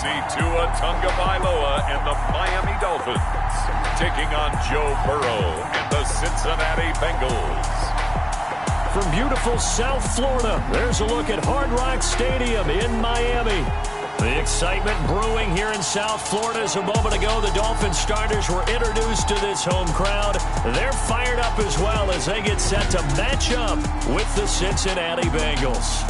see Tua Tagovailoa and the Miami Dolphins taking on Joe Burrow and the Cincinnati Bengals. From beautiful South Florida, there's a look at Hard Rock Stadium in Miami. The excitement brewing here in South Florida as a moment ago the Dolphins starters were introduced to this home crowd. They're fired up as well as they get set to match up with the Cincinnati Bengals.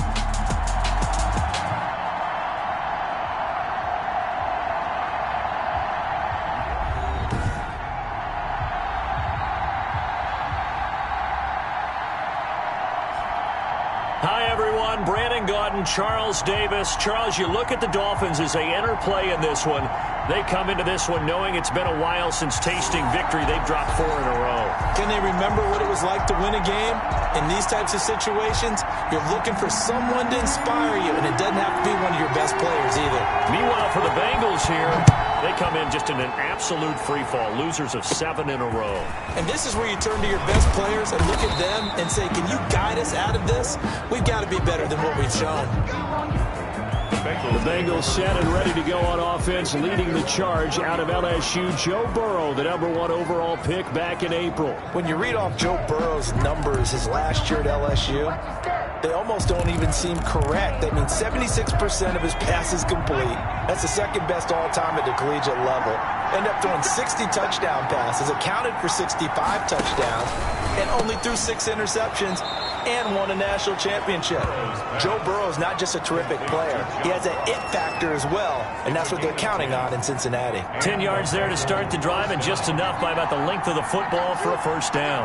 Charles Davis. Charles, you look at the Dolphins as they interplay in this one. They come into this one knowing it's been a while since tasting victory. They've dropped 4 in a row. Can they remember what it was like to win a game? In these types of situations, you're looking for someone to inspire you, and it doesn't have to be one of your best players either. Meanwhile, for the Bengals here, they come in just in an absolute free fall, losers of 7 in a row. And this is where you turn to your best players and look at them and say, can you guide us out of this? We've got to be better than what we've shown. The Bengals set and ready to go on offense, leading the charge out of LSU. Joe Burrow, the #1 overall pick back in April. When you read off Joe Burrow's numbers his last year at LSU, they almost don't even seem correct. That means 76% of his passes complete. That's the second best all-time at the collegiate level. Ended up throwing 60 touchdown passes, accounted for 65 touchdowns, and only threw 6 interceptions and won a national championship. Joe Burrow is not just a terrific player. He has an it factor as well, and that's what they're counting on in Cincinnati. 10 yards there to start the drive, and just enough by about the length of the football for a first down.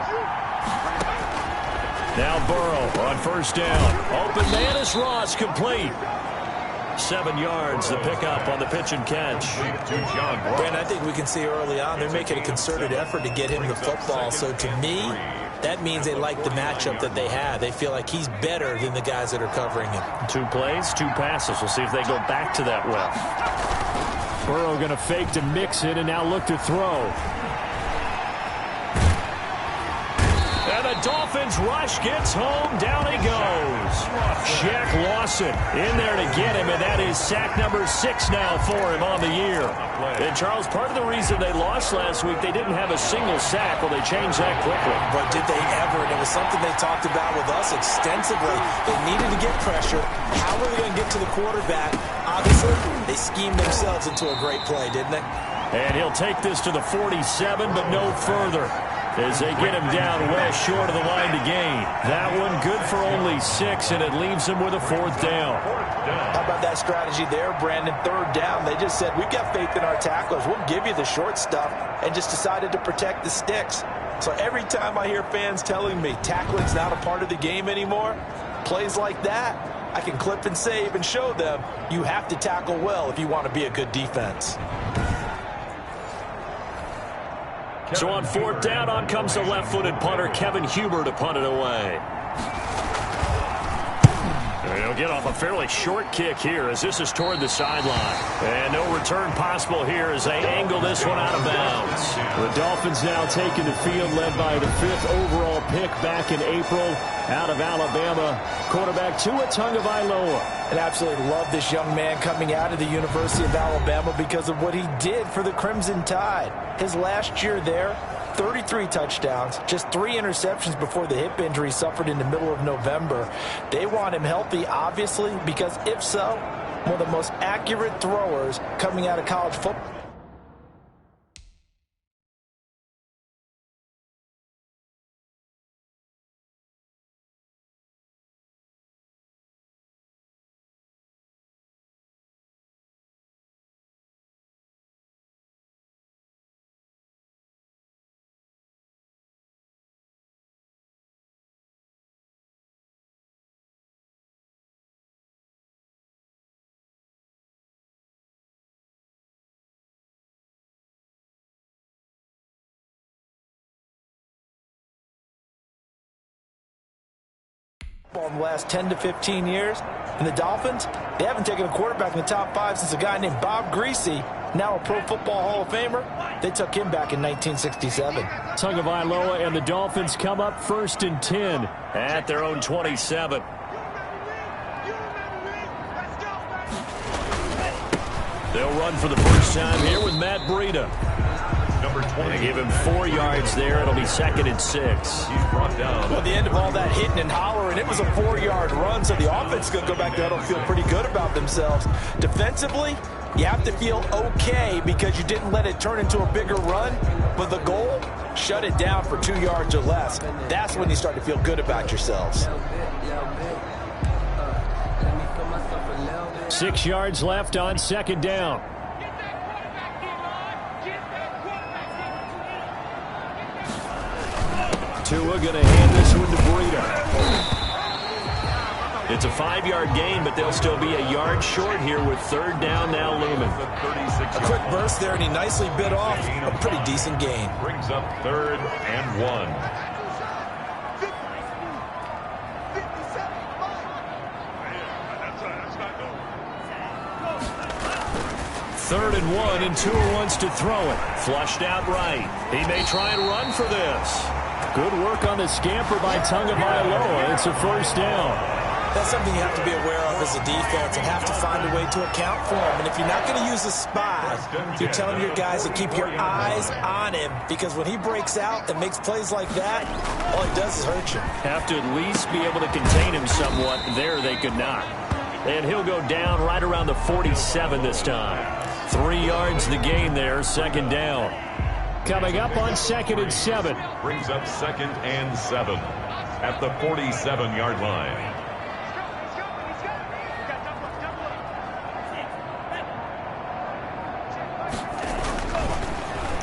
Now Burrow on first down. Open man is Ross, complete. 7 yards, the pickup on the pitch and catch. And I think we can see early on they're making a concerted effort to get him the football. So to me, that means they like the matchup that they have. They feel like he's better than the guys that are covering him. 2 plays, 2 passes. We'll see if they go back to that well. Burrow going to fake to mix it and now look to throw. And the Dolphins rush gets home. Down he goes. Shaq Lawson in there to get him, and that is sack number 6 now for him on the year. And, Charles, part of the reason they lost last week, they didn't have a single sack. Well, they changed that quickly. But did they ever? And it was something they talked about with us extensively. They needed to get pressure. How were they going to get to the quarterback? Obviously, they schemed themselves into a great play, didn't they? And he'll take this to the 47, but no further, as they get him down well short of the line to gain. That one good for only 6, and it leaves him with a 4th down. How about that strategy there, Brandon? 3rd down. They just said, we've got faith in our tacklers. We'll give you the short stuff, and just decided to protect the sticks. So every time I hear fans telling me tackling's not a part of the game anymore, plays like that, I can clip and save and show them you have to tackle well if you want to be a good defense. So on 4th down, on comes the left-footed punter, Kevin Huber, to punt it away. He'll get off a fairly short kick here as this is toward the sideline. And no return possible here as they angle this one out of bounds. The Dolphins now taking the field, led by the 5th overall pick back in April out of Alabama, quarterback Tua Tagovailoa. And absolutely love this young man coming out of the University of Alabama because of what he did for the Crimson Tide. His last year there, 33 touchdowns, just 3 interceptions before the hip injury suffered in the middle of November. They want him healthy, obviously, because if so, one of the most accurate throwers coming out of college football. In the last 10 to 15 years. And the Dolphins, they haven't taken a quarterback in the top 5 since a guy named Bob Greasy, now a Pro Football Hall of Famer. They took him back in 1967. Tagovailoa and the Dolphins come up 1st and 10 at their own 27. They'll run for the first time here with Matt Breida. Number 20. They give him 4 yards there. It'll be 2nd and 6. He's brought down. Well, at the end of all that hitting and hollering, it was a 4-yard run, so the offense is going to go back there and feel pretty good about themselves. Defensively, you have to feel okay because you didn't let it turn into a bigger run. But the goal, shut it down for 2 yards or less. That's when you start to feel good about yourselves. 6 yards left on 2nd down. Tua going to hand this one to Breida. It's a 5-yard gain, but they'll still be a yard short here with 3rd down now looming. A quick burst there, and he nicely bit off a pretty decent gain. Brings up 3rd and 1. 3rd and 1, and Tua wants to throw it. Flushed out right. He may try and run for this. Good work on the scamper by Tagovailoa. It's a 1st down. That's something you have to be aware of as a defense and have to find a way to account for him. And if you're not going to use a spy, you're telling your guys to keep your eyes on him, because when he breaks out and makes plays like that, all he does is hurt you. Have to at least be able to contain him somewhat. There they could not. And he'll go down right around the 47 this time. 3 yards the gain there, 2nd down. Coming up on 2nd and 7. Brings up 2nd and 7 at the 47-yard line.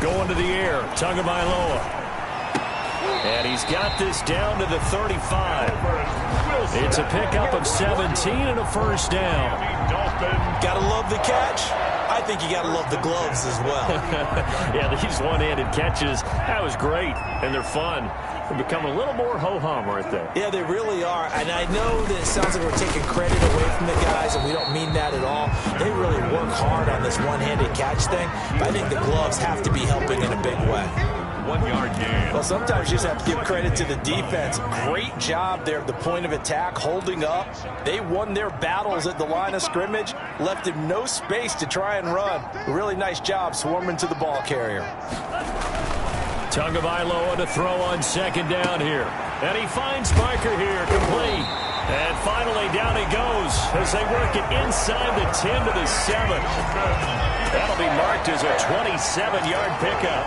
Going to the air, Tagovailoa. And he's got this down to the 35. It's a pickup of 17 and a 1st down. Gotta love the catch. I think you gotta love the gloves as well. Yeah, these one-handed catches, that was great, and they're fun. They're becoming a little more ho-hum, aren't they? Yeah, they really are. And I know that it sounds like we're taking credit away from the guys, and we don't mean that at all. They really work hard on this one-handed catch thing, but I think the gloves have to be helping in a big way. 1-yard gain. Well, sometimes you just have to give credit to the defense. Great job there at the point of attack, holding up. They won their battles at the line of scrimmage, left him no space to try and run. A really nice job swarming to the ball carrier. Tagovailoa to throw on 2nd down here. And he finds Barker here, complete. And finally down he goes as they work it inside the 10 to the 7. That'll be marked as a 27-yard pickup.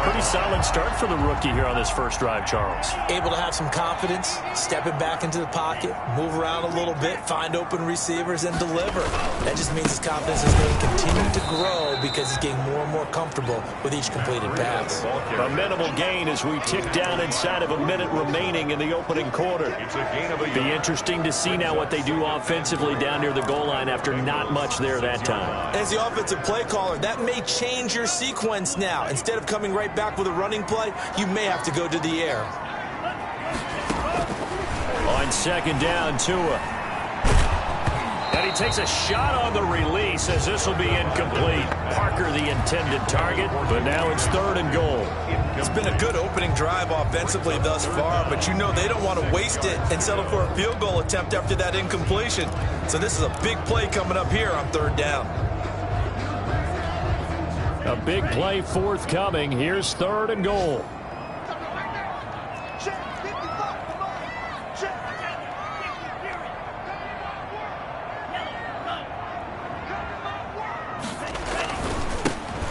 Pretty solid start for the rookie here on this first drive, Charles. Able to have some confidence, stepping back into the pocket, move around a little bit, find open receivers, and deliver. That just means his confidence is going to continue to grow because he's getting more and more comfortable with each completed pass. A minimal gain as we tick down inside of a minute remaining in the opening quarter. It's a gain of a Be interesting to see now what they do offensively down near the goal line after not much there that time. As the offensive play caller, that may change your sequence now. Instead of coming right back with a running play, you may have to go to the air. On 2nd down, Tua. And he takes a shot on the release as this will be incomplete. Parker the intended target, but now it's 3rd and goal. It's been a good opening drive offensively thus far, but you know they don't want to waste it and settle for a field goal attempt after that incompletion. So this is a big play coming up here on 3rd down. A big play forthcoming. Here's 3rd and goal.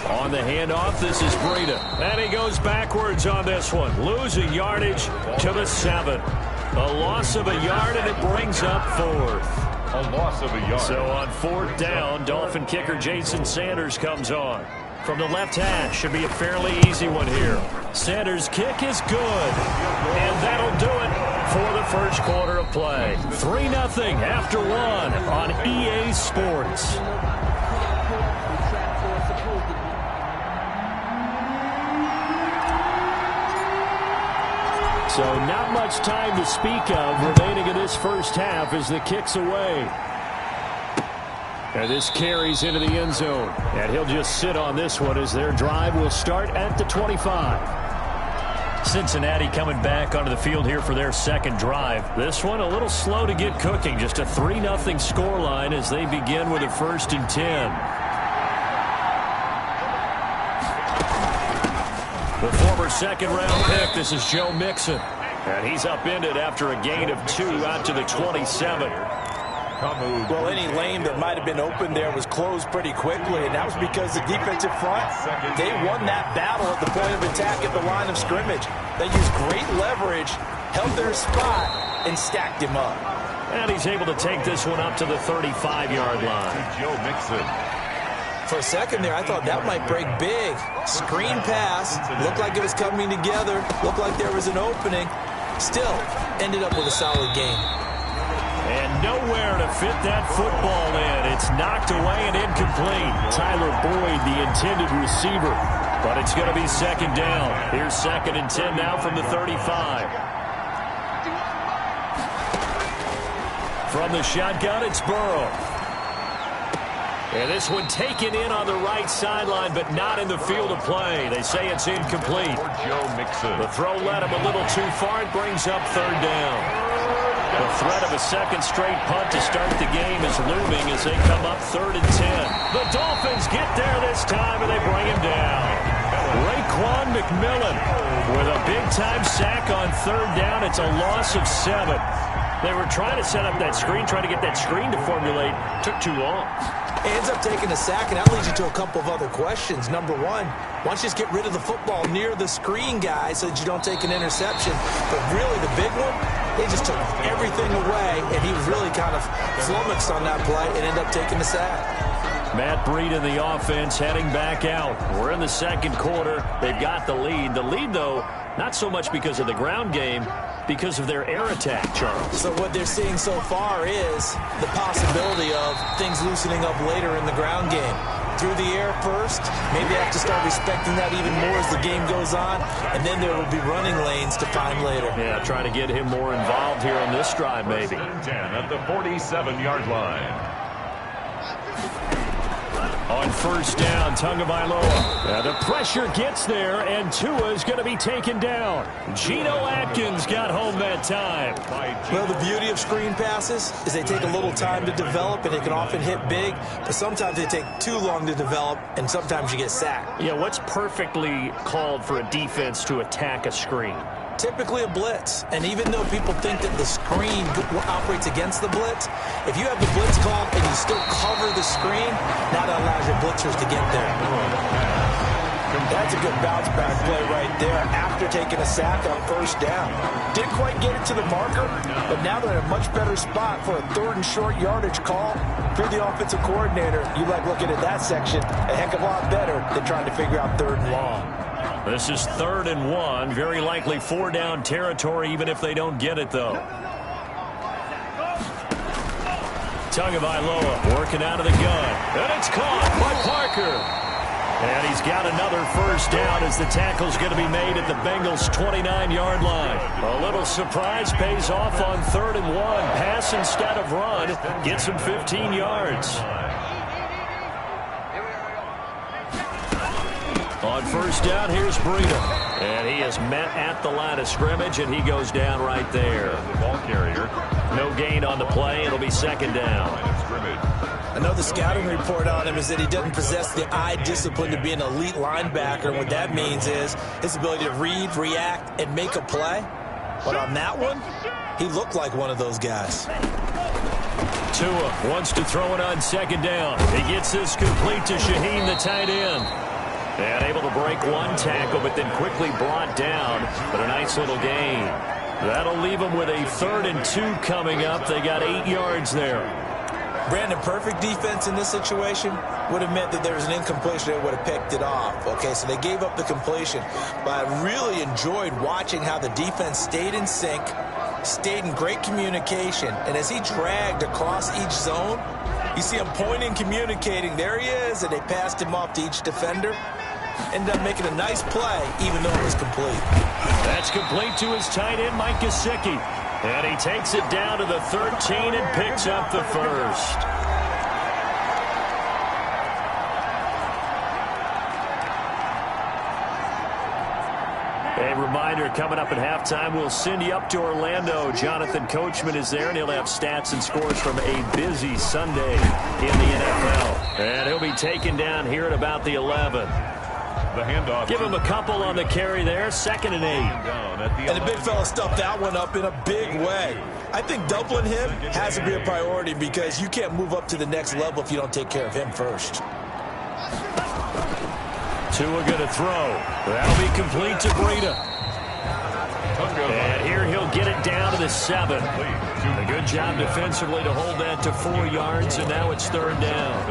On the handoff, this is Breida. And he goes backwards on this one. Losing yardage to the 7. A loss of a yard, and it brings up 4th. A loss of a yard. So on 4th down, Dolphin kicker Jason Sanders comes on. From the left hash, should be a fairly easy one here. Sanders' kick is good. And that'll do it for the first quarter of play. 3-0 after 1 on EA Sports. So not much time to speak of remaining in this first half as the kick's away. And this carries into the end zone. And he'll just sit on this one as their drive will start at the 25. Cincinnati coming back onto the field here for their second drive. This one a little slow to get cooking. Just a 3-0 scoreline as they begin with a 1st and 10. The former second-round pick, this is Joe Mixon. And he's upended after a gain of 2 out to the 27. Well, any lane that might have been open there was closed pretty quickly, and that was because the defensive front, they won that battle at the point of attack at the line of scrimmage. They used great leverage, held their spot, and stacked him up. And he's able to take this one up to the 35-yard line. Joe Mixon. For a second there, I thought that might break big. Screen pass, looked like it was coming together, looked like there was an opening. Still, ended up with a solid game. And nowhere to fit that football in. It's knocked away and incomplete. Tyler Boyd, the intended receiver. But it's going to be second down. Here's 2nd and 10 now from the 35. From the shotgun, it's Burrow. And this one taken in on the right sideline, but not in the field of play. They say it's incomplete. Joe Mixon. The throw led him a little too far. It brings up 3rd down. The threat of a second straight punt to start the game is looming as they come up 3rd and 10. The Dolphins get there this time, and they bring him down. Raekwon McMillan with a big-time sack on 3rd down. It's a loss of 7. They were trying to set up that screen, trying to get that screen to formulate. Took too long. He ends up taking a sack, and that leads you to a couple of other questions. Number one, why don't you just get rid of the football near the screen guy so that you don't take an interception? But really, the big one, they just took everything away, and he was really kind of flummoxed on that play and ended up taking the sack. Matt Breed in the offense heading back out. We're in the 2nd quarter. They've got the lead. The lead, though, not so much because of the ground game, because of their air attack, Charles. So what they're seeing so far is the possibility of things loosening up later in the ground game. Through the air first, maybe they have to start respecting that even more as the game goes on, and then there will be running lanes to find later. Yeah, trying to get him more involved here on this drive, maybe. 10 at the 47-yard line. On 1st down, Tagovailoa. The pressure gets there, and Tua is going to be taken down. Geno Atkins got home that time. Well, the beauty of screen passes is they take a little time to develop, and they can often hit big, but sometimes they take too long to develop, and sometimes you get sacked. Yeah, what's perfectly called for a defense to attack a screen? Typically a blitz, and even though people think that the screen operates against the blitz, if you have the blitz called and you still cover the screen, now that allows your blitzers to get there. That's a good bounce back play right there after taking a sack on 1st down. Didn't quite get it to the marker, but now they're in a much better spot for a 3rd and short yardage call. If you're the offensive coordinator, you like looking at that section a heck of a lot better than trying to figure out 3rd and long. This is 3rd and 1. Very likely 4-down territory, even if they don't get it, though. Tagovailoa working out of the gun. And it's caught by Parker. And he's got another 1st down as the tackle's going to be made at the Bengals' 29-yard line. A little surprise pays off on 3rd and 1. Pass instead of run. Gets him 15 yards. On 1st down, here's Breida. And he is met at the line of scrimmage, and he goes down right there. The ball carrier. No gain on the play. It'll be 2nd down. I know the scouting report on him is that he doesn't possess the eye discipline to be an elite linebacker. And what that means is his ability to read, react, and make a play. But on that one, he looked like one of those guys. Tua wants to throw it on 2nd down. He gets this complete to Shaheen, the tight end. And able to break one tackle, but then quickly brought down. But a nice little gain. That'll leave them with a 3rd and 2 coming up. They got 8 yards there. Brandon, perfect defense in this situation would have meant that there was an incompletion that would have picked it off. Okay, so they gave up the completion. But I really enjoyed watching how the defense stayed in sync, stayed in great communication. And as he dragged across each zone, you see him pointing, communicating. There he is, and they passed him off to each defender. Ended up making a nice play, even though it was complete. That's complete to his tight end, Mike Gesicki. And he takes it down to the 13 and picks up the 1st. A reminder, coming up at halftime, we'll send you up to Orlando. Jonathan Coachman is there, and he'll have stats and scores from a busy Sunday in the NFL. And he'll be taken down here at about the 11. The handoff. Give him a couple on the carry there. 2nd and 8. And the big fella stuffed that one up in a big way. I think doubling him has to be a priority because you can't move up to the next level if you don't take care of him first. Tua going to throw. That'll be complete to Breida. And here he'll get it down to the 7. A good job defensively to hold that to 4 yards, and now it's 3rd down.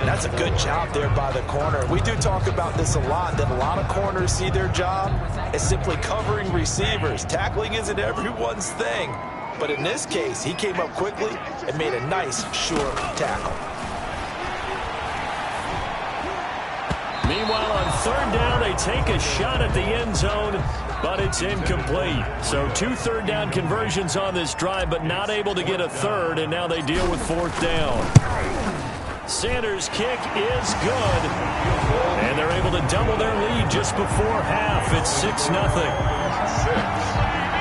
That's a good job there by the corner. We do talk about this a lot, that a lot of corners see their job as simply covering receivers. Tackling isn't everyone's thing. But in this case, he came up quickly and made a nice, sure tackle. Meanwhile, on 3rd down, they take a shot at the end zone, but it's incomplete. So 2 3rd-down conversions on this drive, but not able to get a 3rd, and now they deal with 4th down. Sanders' kick is good, and they're able to double their lead just before half. It's 6-0.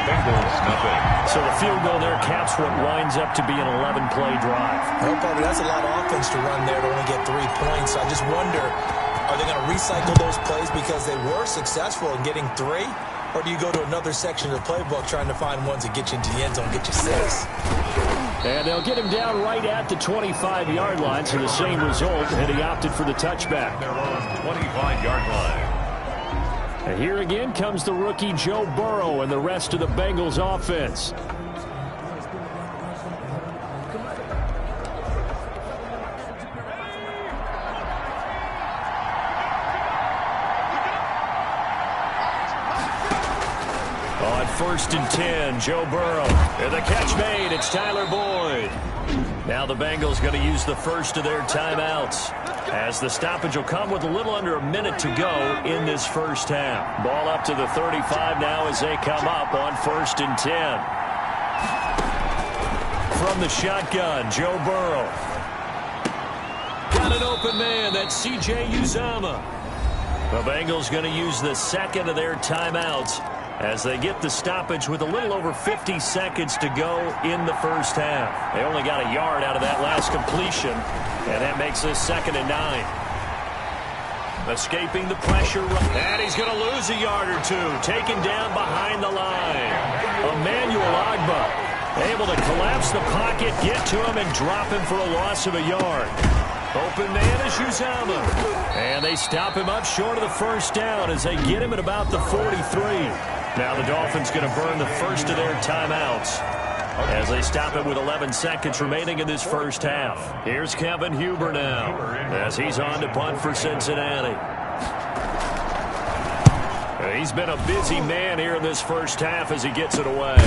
Bengals nothing. So the field goal there caps what winds up to be an 11-play drive. Well, Bobby, that's a lot of offense to run there to only get 3 points. I just wonder, are they going to recycle those plays because they were successful in getting 3? Or do you go to another section of the playbook trying to find ones that get you into the end zone, get you 6? And they'll get him down right at the 25-yard line, so the same result, and he opted for the touchback. They're on 25-yard line. And here again comes the rookie Joe Burrow and the rest of the Bengals offense. On 1st and 10, Joe Burrow. And the catch made. It's Tyler Boyd. Now the Bengals going to use the first of their timeouts, as the stoppage will come with a little under a minute to go in this first half. Ball up to the 35 now as they come up on 1st and 10. From the shotgun, Joe Burrow. Got an open man. That's C.J. Uzomah. The Bengals going to use the second of their timeouts as they get the stoppage with a little over 50 seconds to go in the first half. They only got a yard out of that last completion, and that makes this 2nd and 9. Escaping the pressure, and he's going to lose a yard or 2, taken down behind the line. Emmanuel Ogbah able to collapse the pocket, get to him, and drop him for a loss of a yard. Open man is Uzomah. And they stop him up short of the first down as they get him at about the 43. Now the Dolphins going to burn the first of their timeouts as they stop it with 11 seconds remaining in this first half. Here's Kevin Huber now as he's on to punt for Cincinnati. He's been a busy man here in this first half as he gets it away.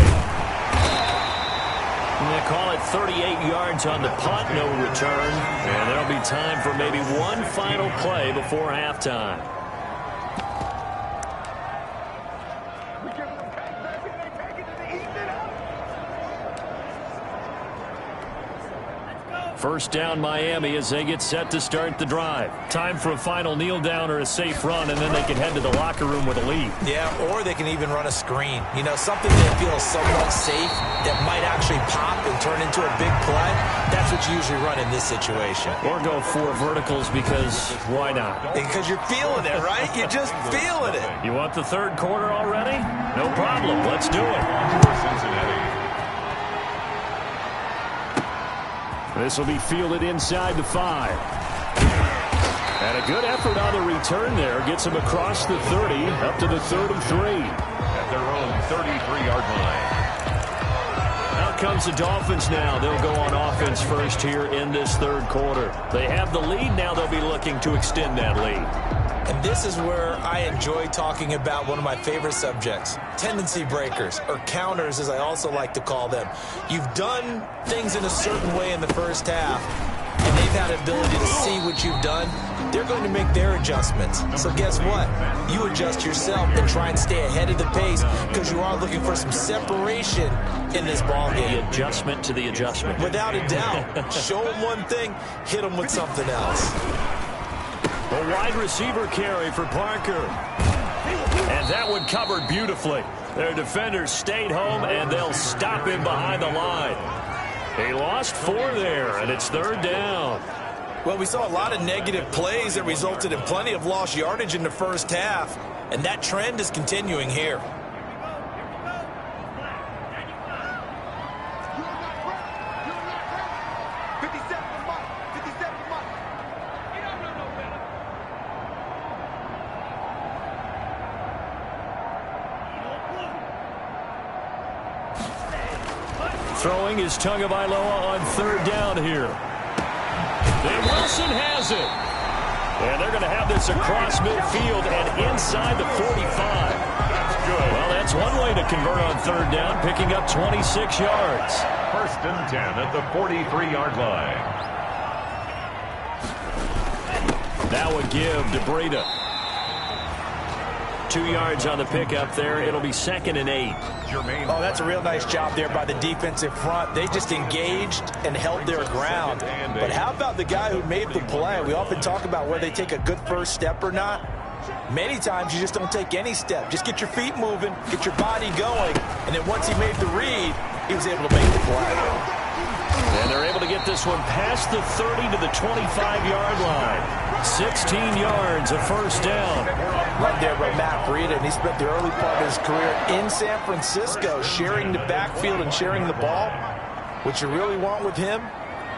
They call it 38 yards on the punt, no return. And there'll be time for maybe one final play before halftime. First down Miami as they get set to start the drive. Time for a final kneel down or a safe run, and then they can head to the locker room with a lead. Yeah, or they can even run a screen. You know, something that feels somewhat safe that might actually pop and turn into a big play. That's what you usually run in this situation. Or go 4 verticals because why not? Because you're feeling it, right? You're just feeling it. You want the third quarter already? No problem. Let's do it. Cincinnati. This will be fielded inside the 5. And a good effort on the return there. Gets him across the 30, up to the 33. At their own 33-yard line. Out comes the Dolphins now. They'll go on offense first here in this third quarter. They have the lead. Now they'll be looking to extend that lead. And this is where I enjoy talking about one of my favorite subjects, tendency breakers, or counters as I also like to call them. You've done things in a certain way in the first half, and they've had the ability to see what you've done. They're going to make their adjustments. So guess what? You adjust yourself and try and stay ahead of the pace because you are looking for some separation in this ballgame. The adjustment to the adjustment. Without a doubt. Show them one thing, hit them with something else. A wide receiver carry for Parker. And that one covered beautifully. Their defenders stayed home, and they'll stop him behind the line. He lost 4 there, and it's 3rd down. Well, we saw a lot of negative plays that resulted in plenty of lost yardage in the first half, and that trend is continuing here. Throwing is Tagovailoa on third down here. And Wilson has it. And they're going to have this across midfield and inside the 45. That's good. Well, that's one way to convert on third down, picking up 26 yards. First and 10 at the 43-yard line. Now a give to Breida. 2 yards on the pickup there. It'll be 2nd and 8. Oh, that's a real nice job there by the defensive front. They just engaged and held their ground. But how about the guy who made the play? We often talk about whether they take a good first step or not. Many times you just don't take any step. Just get your feet moving, get your body going, and then once he made the read, he was able to make the play. And they're able to get this one past the 30 to the 25-yard line. 16 yards, a first down. Right there by Matt Breida, and he spent the early part of his career in San Francisco sharing the backfield and sharing the ball. What you really want with him,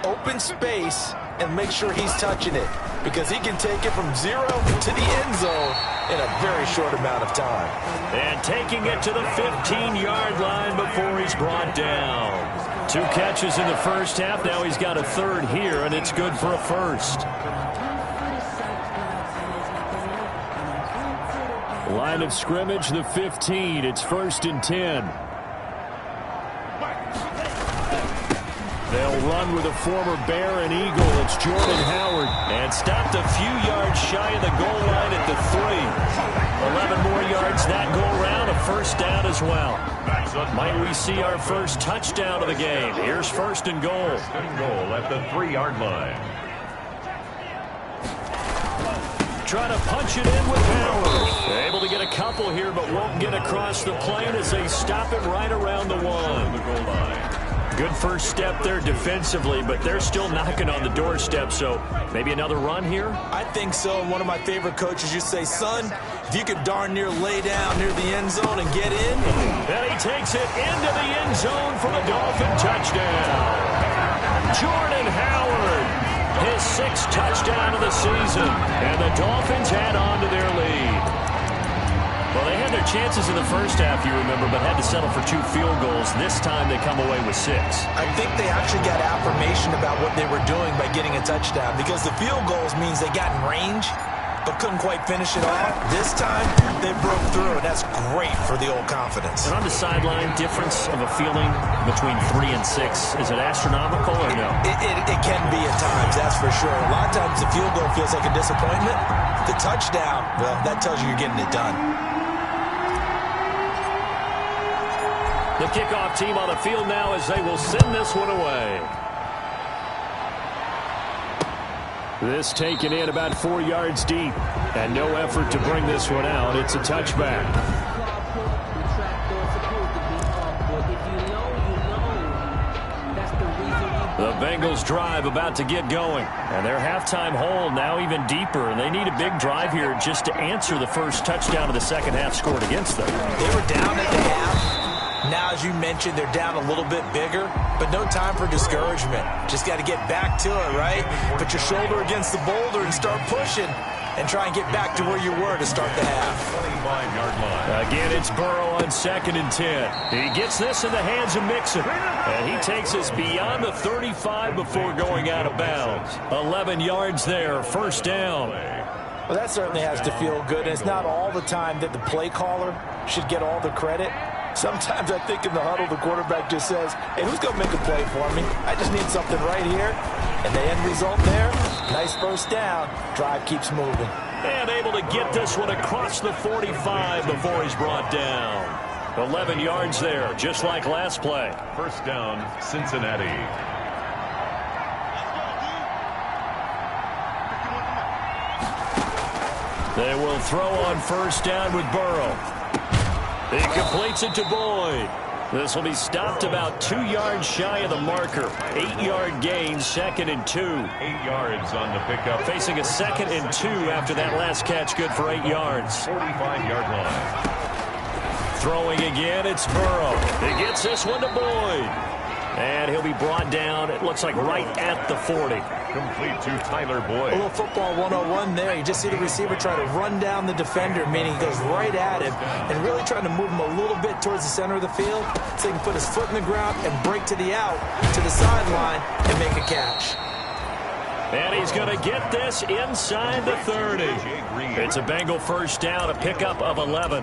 open space and make sure he's touching it, because he can take it from 0 to the end zone in a very short amount of time. And taking it to the 15-yard line before he's brought down. 2 catches in the first half. Now he's got a third here, and it's good for a first. Line of scrimmage, the 15. It's 1st and 10. They'll run with a former Bear and Eagle. It's Jordan Howard. And stopped a few yards shy of the goal line at the 3. 11 more yards that go around. A first down as well. Might we see our first touchdown of the game? Here's 1st and goal. 1st and goal at the 3-yard line. Trying to punch it in with Howard. They're able to get a couple here, but won't get across the plane as they stop it right around the 1. The goal line. Good first step there defensively, but they're still knocking on the doorstep, so maybe another run here? I think so. And one of my favorite coaches used to say, son, if you could darn near lay down near the end zone and get in. And he takes it into the end zone for the Dolphin touchdown. Jordan Howard. His 6th touchdown of the season, and the Dolphins add on to their lead. Well, they had their chances in the first half, you remember, but had to settle for 2 field goals. This time they come away with 6. I think they actually got affirmation about what they were doing by getting a touchdown, because the field goals means they got in range but couldn't quite finish it off. This time, they broke through, and that's great for the old confidence. And on the sideline, difference of a feeling between 3 and 6, is it astronomical or no? It can be at times, that's for sure. A lot of times the field goal feels like a disappointment. The touchdown, well, that tells you you're getting it done. The kickoff team on the field now as they will send this one away. This taken in about 4 yards deep, and no effort to bring this one out. It's a touchback. The Bengals drive about to get going, and their halftime hole now even deeper, and they need a big drive here just to answer the first touchdown of the second half scored against them. They were down at the half. Now, as you mentioned, they're down a little bit bigger, but no time for discouragement. Just got to get back to it, right? Put your shoulder against the boulder and start pushing and try and get back to where you were to start the half. 25-yard line. Again, it's Burrow on 2nd and 10. He gets this in the hands of Mixon, and he takes us beyond the 35 before going out of bounds. 11 yards there, first down. Well, that certainly has to feel good, and it's not all the time that the play caller should get all the credit. Sometimes I think in the huddle, the quarterback just says, hey, who's going to make a play for me? I just need something right here. And the end result there, nice first down. Drive keeps moving. And able to get this one across the 45 before he's brought down. 11 yards there, just like last play. First down, Cincinnati. They will throw on first down with Burrow. He completes it to Boyd. This will be stopped about 2 yards shy of the marker. 8-yard gain, 2nd and 2. 8 yards on the pickup. Facing a 2nd and 2 after that last catch, good for 8 yards. 45-yard line. Throwing again, it's Burrow. He gets this one to Boyd. And he'll be brought down, it looks like right at the 40. Complete to Tyler Boyd. A little football 101 there. You just see the receiver try to run down the defender, meaning he goes right at him and really trying to move him a little bit towards the center of the field so he can put his foot in the ground and break to the out, to the sideline, and make a catch. And he's going to get this inside the 30. It's a Bengal first down, a pickup of 11.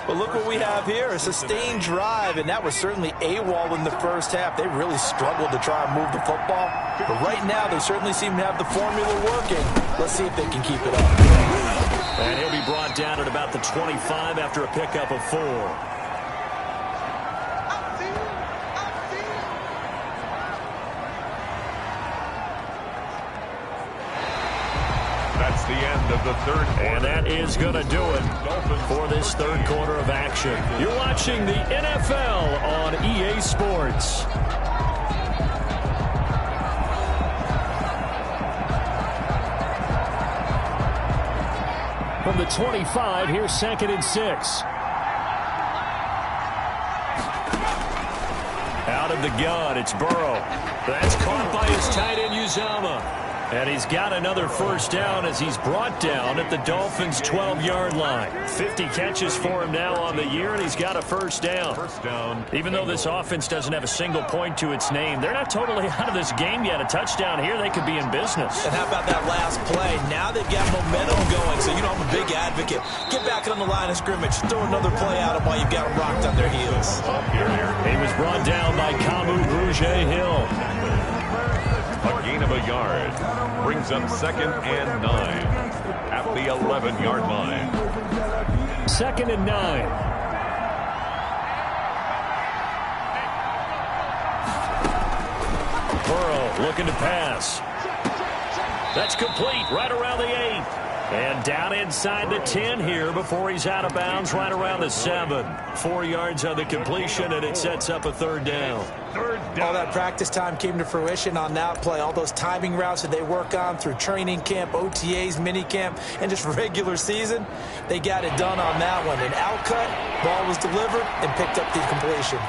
But look what we have here, a sustained drive, and that was certainly AWOL in the first half. They really struggled to try and move the football. But right now, they certainly seem to have the formula working. Let's see if they can keep it up. And he'll be brought down at about the 25 after a pickup of 4. That's the end of the third quarter. And that is going to do it for this third quarter of action. You're watching the NFL on EA Sports. From the 25, here's 2nd and 6. Out of the gun, it's Burrow. That's caught by his tight end, Uzomah. And he's got another first down as he's brought down at the Dolphins' 12-yard line. 50 catches for him now on the year, and he's got a first down. Even though this offense doesn't have a single point to its name, they're not totally out of this game yet. A touchdown here, they could be in business. And how about that last play? Now they've got momentum going, so you know I'm a big advocate. Get back on the line of scrimmage. Throw another play at them while you've got them rocked on their heels. He was brought down by Kamu Grugier-Hill. A gain of a yard brings up 2nd and 9 at the 11-yard line. 2nd and 9. Burrow looking to pass. That's complete right around the 8. And down inside the 10 here before he's out of bounds right around the 7. 4 yards on the completion, and it sets up a third down. All that practice time came to fruition on that play. All those timing routes that they work on through training camp, OTAs, mini camp, and just regular season, they got it done on that one. An out cut, ball was delivered, and picked up the completion.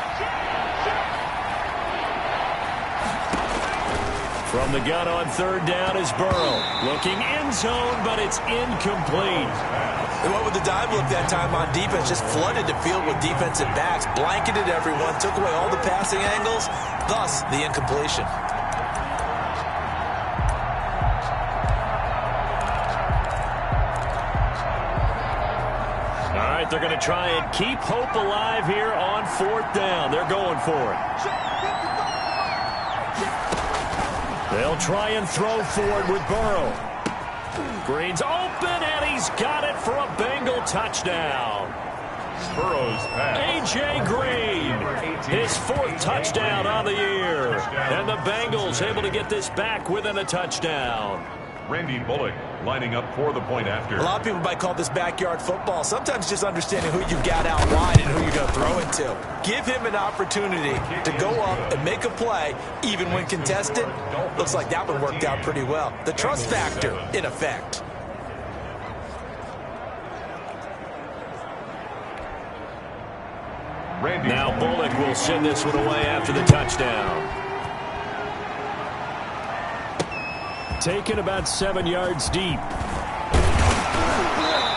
From the gun on third down is Burrow. Looking end zone, but it's incomplete. They went with the dime look that time on defense, just flooded the field with defensive backs, blanketed everyone, took away all the passing angles, thus the incompletion. All right, they're going to try and keep hope alive here on fourth down. They're going for it. They'll try and throw forward with Burrow. Green's open, and he's got it for a Bengal touchdown. Burrow's pass. A.J. Green, his 4th touchdown on the year. And the Bengals able to get this back within a touchdown. Randy Bullock lining up for the point after. A lot of people might call this backyard football. Sometimes just understanding who you've got out wide and who you're going to throw it to. Give him an opportunity to go up and make a play, even when contested. Looks like that one worked out pretty well. The trust factor, in effect. Now Bullock will send this one away after the touchdown. Taken about 7 yards deep.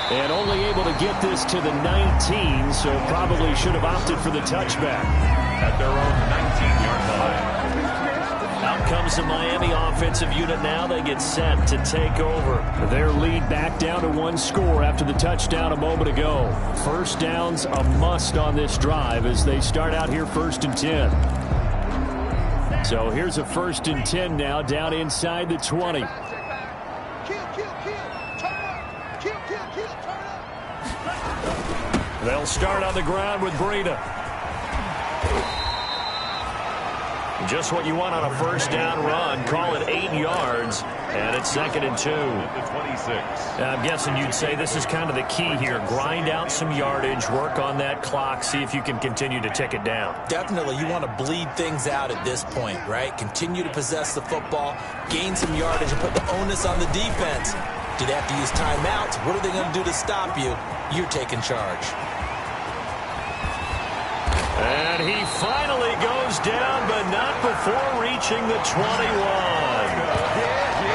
And only able to get this to the 19, so probably should have opted for the touchback. At their own 19-yard line. Out comes the Miami offensive unit now. They get set to take over. Their lead back down to 1 score after the touchdown a moment ago. First down's a must on this drive as they start out here 1st and 10. So here's a 1st and 10 now down inside the 20. They'll start on the ground with Breida. Just what you want on a first down run. Call it 8 yards, and it's 2nd and 2. I'm guessing you'd say this is kind of the key here. Grind out some yardage, work on that clock, see if you can continue to tick it down. Definitely. You want to bleed things out at this point, right? Continue to possess the football, gain some yardage, and put the onus on the defense. Do they have to use timeouts? What are they going to do to stop you? You're taking charge. And he finally goes down, but not before reaching the 21.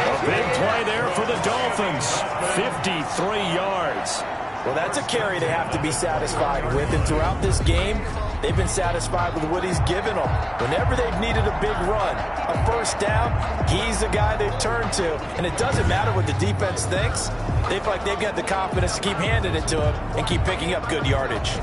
A big play there for the Dolphins. 53 yards. Well, that's a carry they have to be satisfied with. And throughout this game, they've been satisfied with what he's given them. Whenever they've needed a big run, a first down, he's the guy they've turned to. And it doesn't matter what the defense thinks. They feel like they've got the confidence to keep handing it to him and keep picking up good yardage.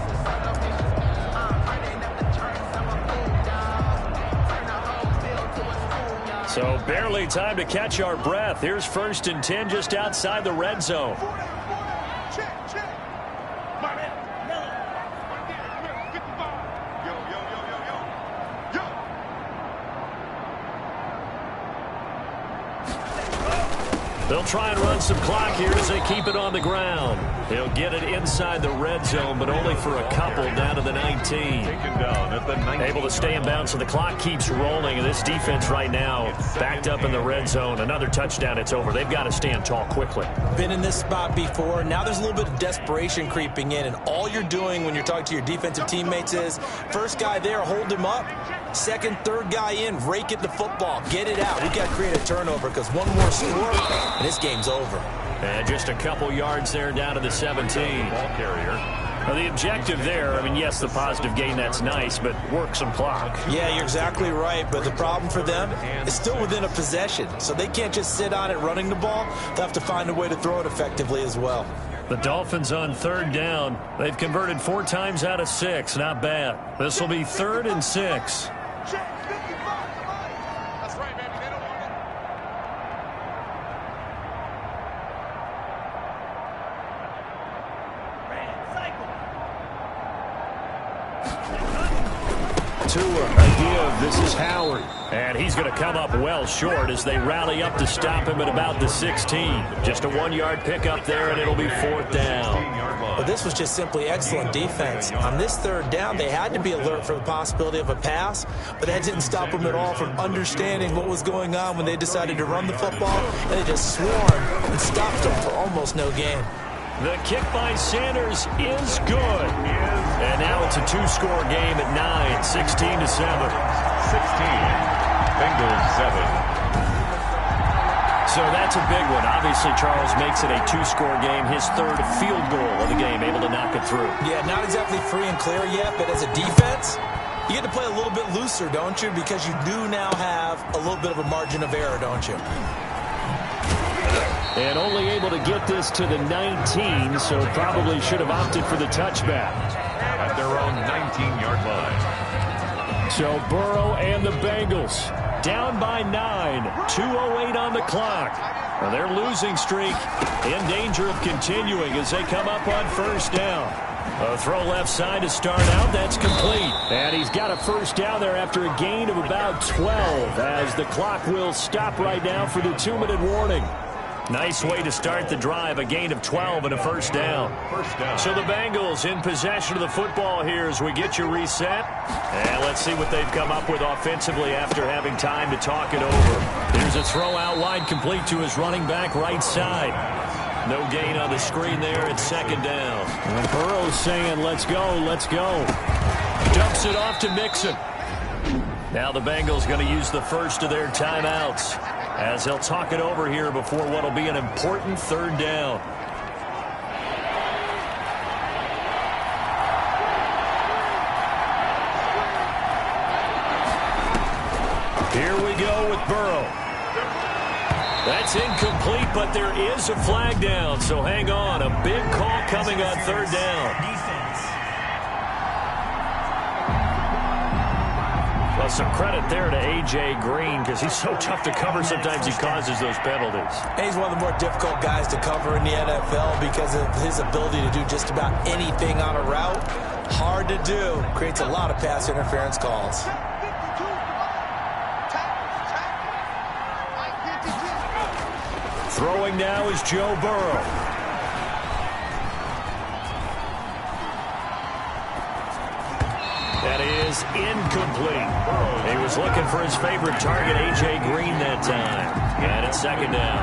So barely time to catch our breath. Here's 1st and 10 just outside the red zone. They'll try and run some clock here as they keep it on the ground. He'll get it inside the red zone, but only for a couple down to the 19. Able to stay in bounds, so the clock keeps rolling. And this defense right now backed up in the red zone. Another touchdown, it's over. They've got to stand tall quickly. Been in this spot before. Now there's a little bit of desperation creeping in. And all you're doing when you're talking to your defensive teammates is, first guy there, hold him up. Second, third guy in, rake at the football. Get it out. We've got to create a turnover because one more score, and this game's over. And just a couple yards there down to the 17. Ball carrier. Well, the objective there, I mean, yes, the positive gain, that's nice, but work some clock. Yeah, you're exactly right, but the problem for them is still within a possession, so they can't just sit on it running the ball. They'll have to find a way to throw it effectively as well. The Dolphins on 3rd down. They've converted 4 times out of 6. Not bad. This will be 3rd and 6. Idea of this is Howard. And he's going to come up well short as they rally up to stop him at about the 16. Just a 1-yard pickup there, and it'll be 4th down. Well, this was just simply excellent defense. On this 3rd down, they had to be alert for the possibility of a pass, but that didn't stop them at all from understanding what was going on when they decided to run the football, and they just swarmed and stopped them for almost no gain. The kick by Sanders is good. And now it's a 2-score game at 9, 16-7. 16. Bengals 7. So that's a big one. Obviously, Charles makes it a 2-score game. His 3rd field goal of the game, able to knock it through. Yeah, not exactly free and clear yet, but as a defense, you get to play a little bit looser, don't you? Because you do now have a little bit of a margin of error, don't you? And only able to get this to the 19, so probably should have opted for the touchback. At their own 19-yard line. So Burrow and the Bengals down by 9, 2:08 on the clock. Well, their losing streak in danger of continuing as they come up on 1st down. A throw left side to start out. That's complete. And he's got a 1st down there after a gain of about 12 as the clock will stop right now for the 2-minute warning. Nice way to start the drive, a gain of 12 and a 1st down. So the Bengals in possession of the football here as we get you reset. And let's see what they've come up with offensively after having time to talk it over. Here's a throw out wide, complete to his running back right side. No gain on the screen there. It's 2nd down. And Burrow's saying, let's go, let's go. Dumps it off to Mixon. Now the Bengals going to use the first of their timeouts as they'll talk it over here before what will be an important 3rd down. Here we go with Burrow. That's incomplete, but there is a flag down, so hang on. A big call coming on 3rd down. Well, some credit there to A.J. Green because he's so tough to cover. Sometimes he causes those penalties. And he's one of the more difficult guys to cover in the NFL because of his ability to do just about anything on a route. Hard to do. Creates a lot of pass interference calls. Throwing now is Joe Burrow. That is incomplete. He was looking for his favorite target, A.J. Green, that time. And it's second down.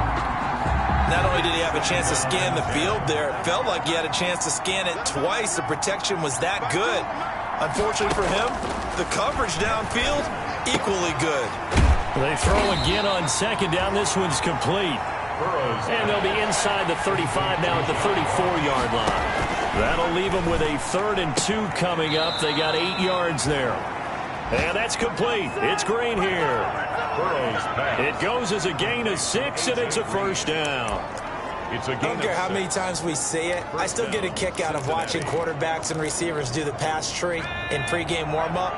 Not only did he have a chance to scan the field there, it felt like he had a chance to scan it twice. The protection was that good. Unfortunately for him, the coverage downfield, equally good. They throw again on second down. This one's complete. And they'll be inside the 35 now at the 34-yard line. That'll leave them with a 3rd and 2 coming up. They got 8 yards there. And that's complete. It's Green here. It goes as a gain of 6, and it's a first down. I don't care how many times we see it. I still get a kick out of watching quarterbacks and receivers do the pass tree in pregame warm-up.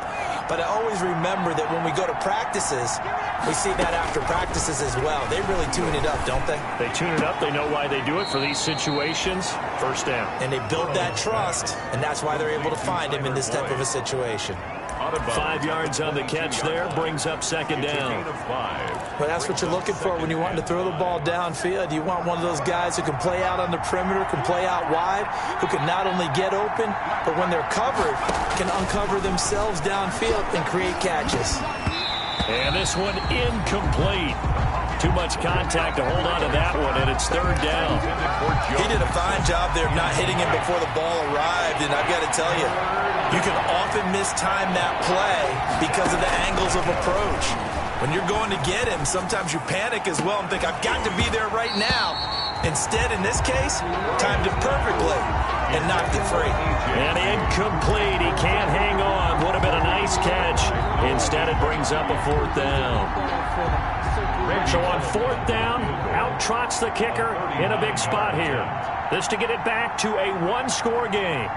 But I always remember that when we go to practices, we see that after practices as well. They really tune it up, don't they? They tune it up. They know why they do it for these situations. First down. And they build that trust, and that's why they're able to find him in this type of a situation. 5 yards on the catch there, brings up second down. Well, that's what you're looking for when you want to throw the ball downfield. You want one of those guys who can play out on the perimeter, can play out wide, who can not only get open, but when they're covered, can uncover themselves downfield and create catches. And this one incomplete. Too much contact to hold on to that one, and it's third down. He did a fine job there of not hitting him before the ball arrived, and I've got to tell you, you can often mistime that play because of the angles of approach. When you're going to get him, sometimes you panic as well and think, I've got to be there right now. Instead, in this case, timed it perfectly and knocked it free. And incomplete. He can't hang on. Would have been a nice catch. Instead, it brings up a 4th down. So on 4th down, out trots the kicker in a big spot here. This to get it back to a 1-score game.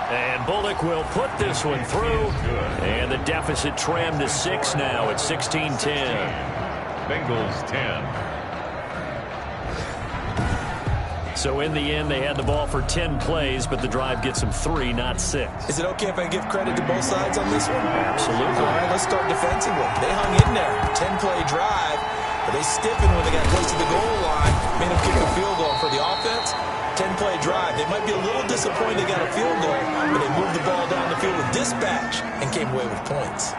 And Bullock will put this one through. And the deficit trimmed to 6 now at 16-10. Bengals 10. So in the end, they had the ball for 10 plays, but the drive gets them 3, not 6. Is it okay if I give credit to both sides on this one? Absolutely. All right, let's start defensively. They hung in there. 10-play drive, but they stiffened when they got close to the goal line, made them kick a field goal for the offense. 10-play drive. They might be a little disappointed they got a field goal, but they moved the ball down the field with dispatch and came away with points.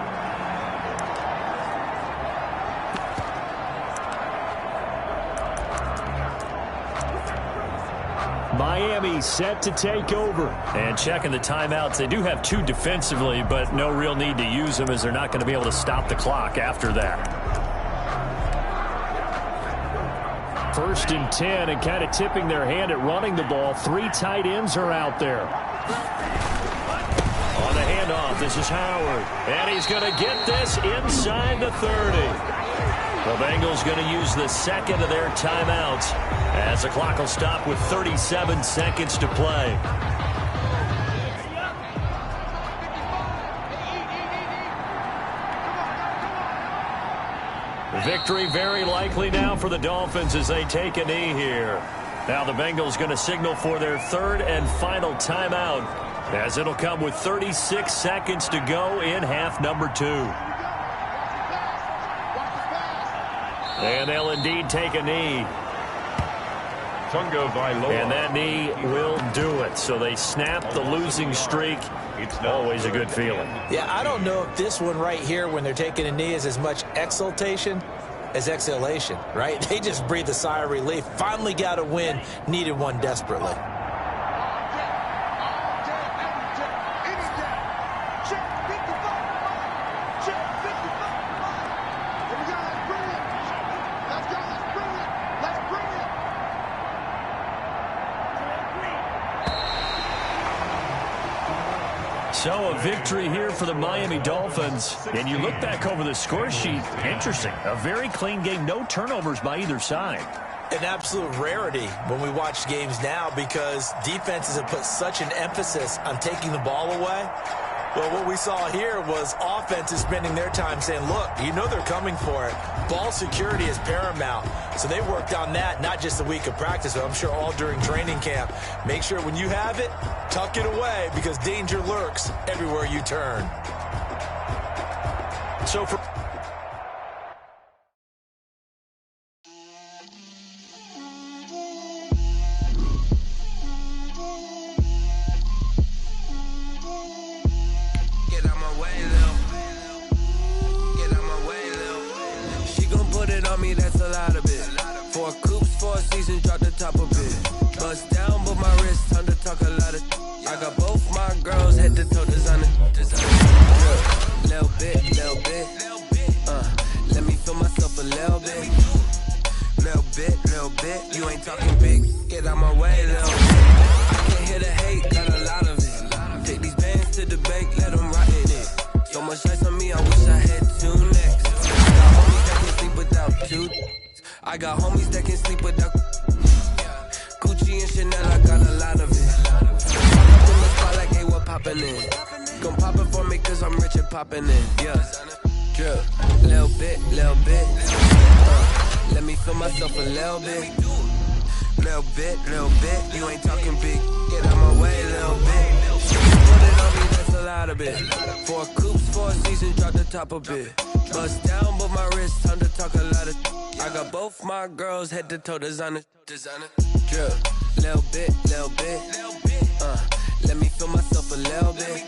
Miami set to take over. And checking the timeouts, they do have 2 defensively, but no real need to use them as they're not going to be able to stop the clock after that. 1st and 10, and kind of tipping their hand at running the ball. 3 tight ends are out there. On the handoff, this is Howard. And he's going to get this inside the 30. The Bengals going to use the second of their timeouts as the clock will stop with 37 seconds to play. Victory very likely now for the Dolphins as they take a knee here. Now the Bengals going to signal for their 3rd and final timeout as it'll come with 36 seconds to go in half number 2. And they'll indeed take a knee. And that knee will do it. So they snap the losing streak. It's always a good feeling. Yeah, I don't know if this one right here when they're taking a knee is as much exultation as exhalation, right? They just breathe a sigh of relief. Finally got a win. Needed one desperately. So a victory here for the Miami Dolphins. And you look back over the score sheet, interesting. A very clean game, no turnovers by either side. An absolute rarity when we watch games now because defenses have put such an emphasis on taking the ball away. Well, what we saw here was offenses spending their time saying, look, you know they're coming for it. Ball security is paramount. So they worked on that, not just a week of practice, but I'm sure all during training camp. Make sure when you have it, tuck it away because danger lurks everywhere you turn. So for put it on me, that's a lot of it. 4 coops, 4 seasons, drop the top of it. Bust down, but my wrist, time to talk a lot of. I got both my girls, head to toe designer. Little bit. Let me feel myself a little bit. Little bit. You ain't talking big, get out my way, little bit. I can't hear the hate, got a lot of it. Take these bands to the bank, let them rot in it. So much ice on me, I wish I had 2 necks. I got homies that can sleep without. Gucci and Chanel, I got a lot of it. Pop up in the spot like, hey, what poppin' in? Gon' pop it for me cause I'm rich and poppin' in. Yeah, drip, little bit. Let me feel myself a little bit. Little bit. You ain't talking big, get out my way, little bit. Put it on me, that's a lot of it. 4 coops, 4 seasons, drop the top a bit. Bust down, but my wrist, time to talk a lot of. I got both my girls, head to toe designer. Drip, little bit. Let me feel myself a little bit.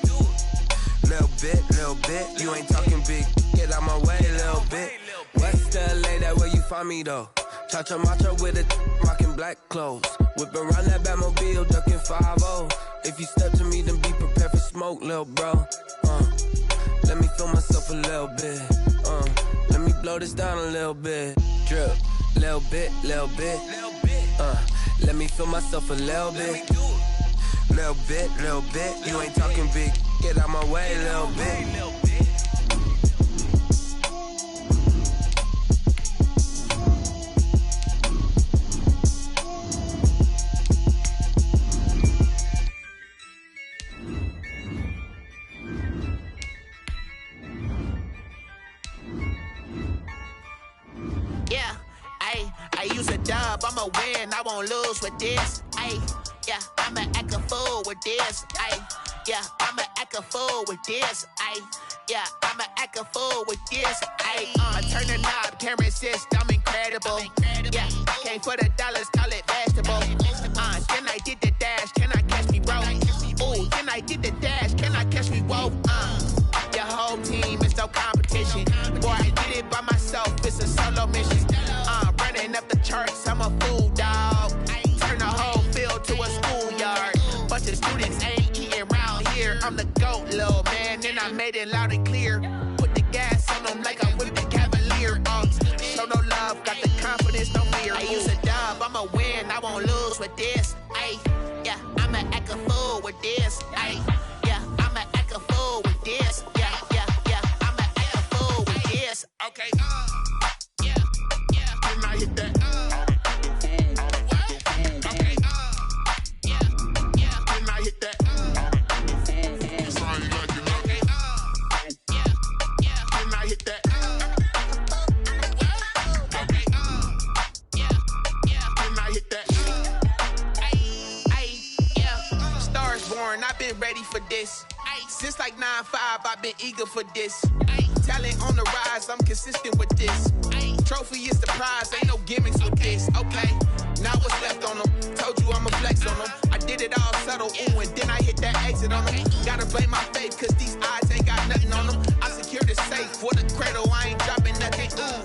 Little bit. You ain't talking big, get out my way, little bit. West LA, that where you find me though. Cha-cha matcha with it, rockin' black clothes. Whip around that Batmobile, ducking 5-0. If you step to me, then be prepared for smoke, little bro. Let me feel myself a little bit. Let me blow this down a little bit. Drip, little bit. Let me feel myself a little bit. Little bit. You ain't talking big, get out my way, little bit. I use a dub, I'ma win, I won't lose with this. Yeah, I'ma act a fool with this. Yeah, I'ma act a fool with this. Yeah, I'ma act a fool with this. I turn the knob, can't resist, I'm incredible. Yeah, came for the dollars, call it vegetable. Then I did the dash, can I catch me, bro? Ooh, then I did the dash, can I catch me, whoa? Your whole team is no competition. Boy, I did it by myself, it's a solo mission. Running up the charts, I'm a fool, dog. Turn the whole field to a schoolyard. Bunch of students ain't eating around here. I'm the GOAT, little man, and I made it loud and clear. Put the gas on them like I'm with the Cavalier. Show no love, got the confidence, no fear. I use a dub, I'ma win, I won't lose with this. Yeah, I'ma act a fool with this. Yeah, I'ma act a fool with this. Yeah, I'ma act a fool with this. Okay. I hit that. Okay. Then I hit that. Sorry, like you know. Then I hit that. Okay. Then I hit that. Yeah. Stars born, I've been ready for this. Since like 9-5, I've been eager for this. Talent on the rise, I'm consistent with this. Trophy is the prize, ain't no gimmicks with this. Okay, now what's left on them? Told you I'ma flex on them. I did it all subtle, ooh, and then I hit that exit on them. Gotta blame my faith, cause these eyes ain't got nothing on them. I secured the safe for the cradle, I ain't dropping nothing, ooh.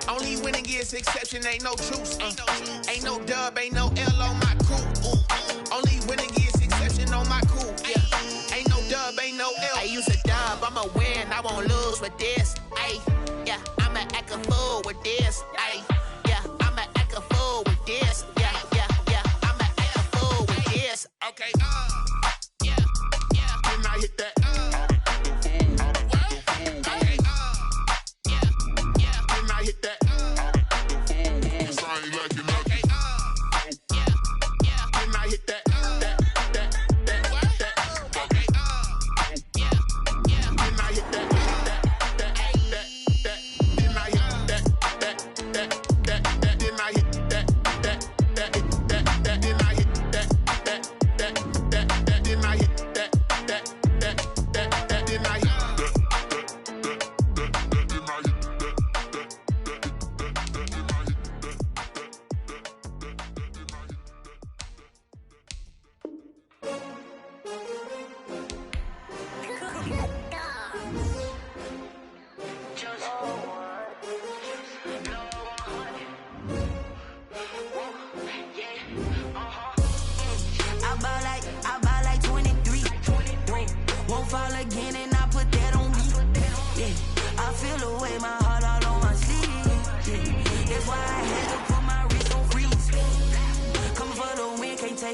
Only winning is exception, ain't no truce. Ain't no dub, ain't no L on my crew, ooh. Only winning is exception on my crew, yeah. Ain't no dub, ain't no L. I use a dub, I'ma win, I won't lose with this. Yeah, I'ma act a fool with this. Yeah, I'ma act a fool with this. Yeah, I'ma act a fool with this. Okay. Then I hit that. Okay. Then I hit that. Sorry, like you know. Okay. Then I hit that. Okay. Then I hit that.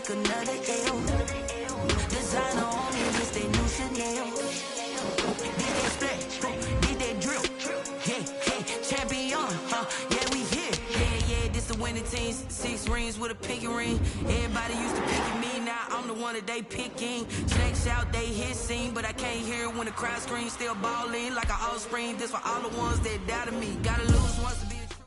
take another L. Designer on me, it's that new Chanel. Did that splat, did that drill. Yeah, champion, yeah, we here. Yeah, this the winning team. 6 rings with a pinky ring. Everybody used to pick me, now I'm the one that they picking. Snakes out, they hit scene, but I can't hear it when the crowd screams. Still balling like an offspring. This for all the ones that doubted me. Gotta lose once to be a true.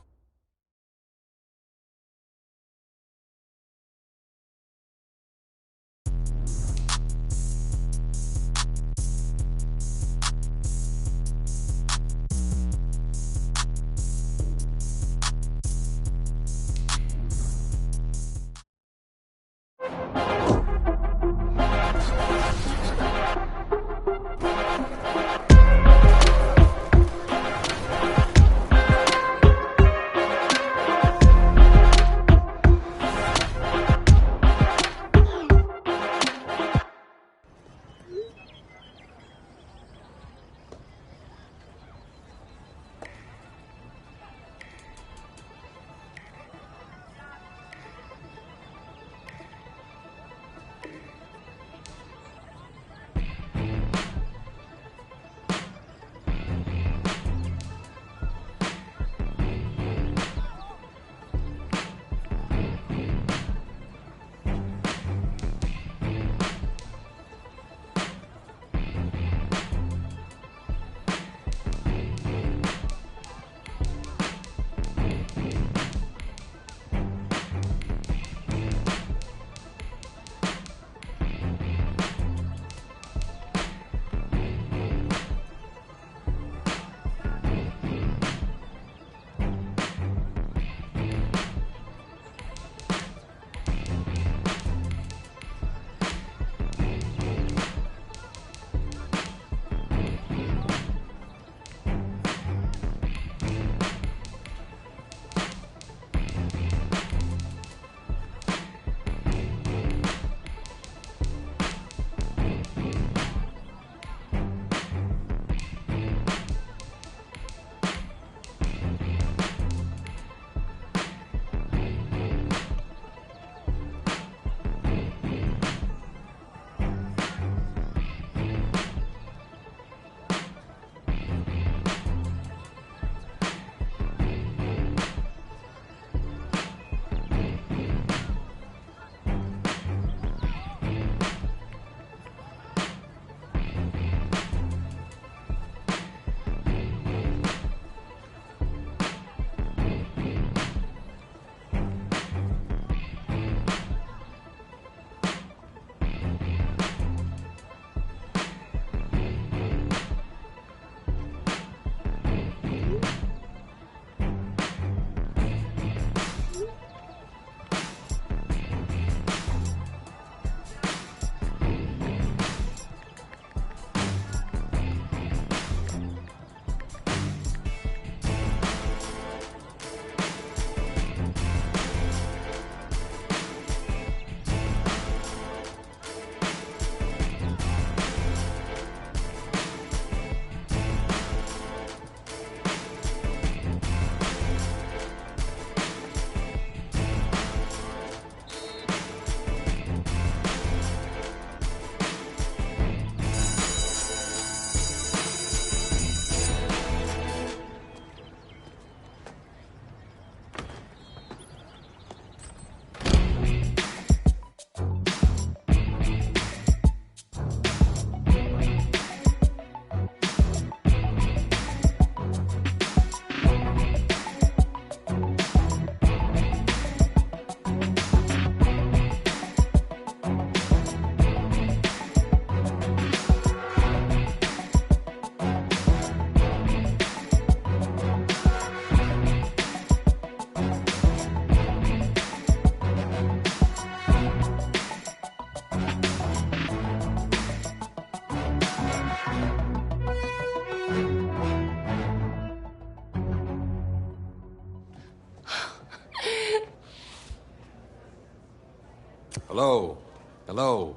Hello. Hello.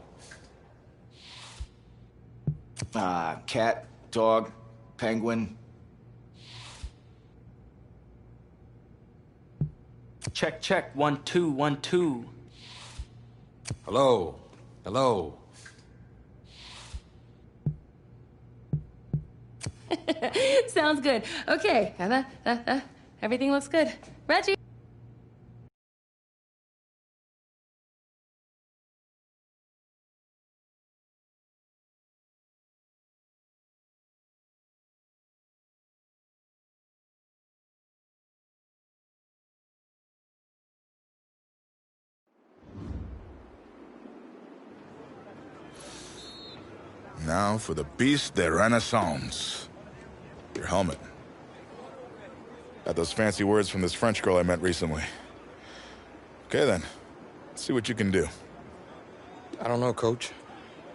Cat, dog, penguin. Check, check. 1 2 1 2. Hello. Hello. Sounds good. Okay. Everything looks good. Reggie. Now for the Beast de Renaissance. Your helmet. Got those fancy words from this French girl I met recently. Okay then, let's see what you can do. I don't know, Coach.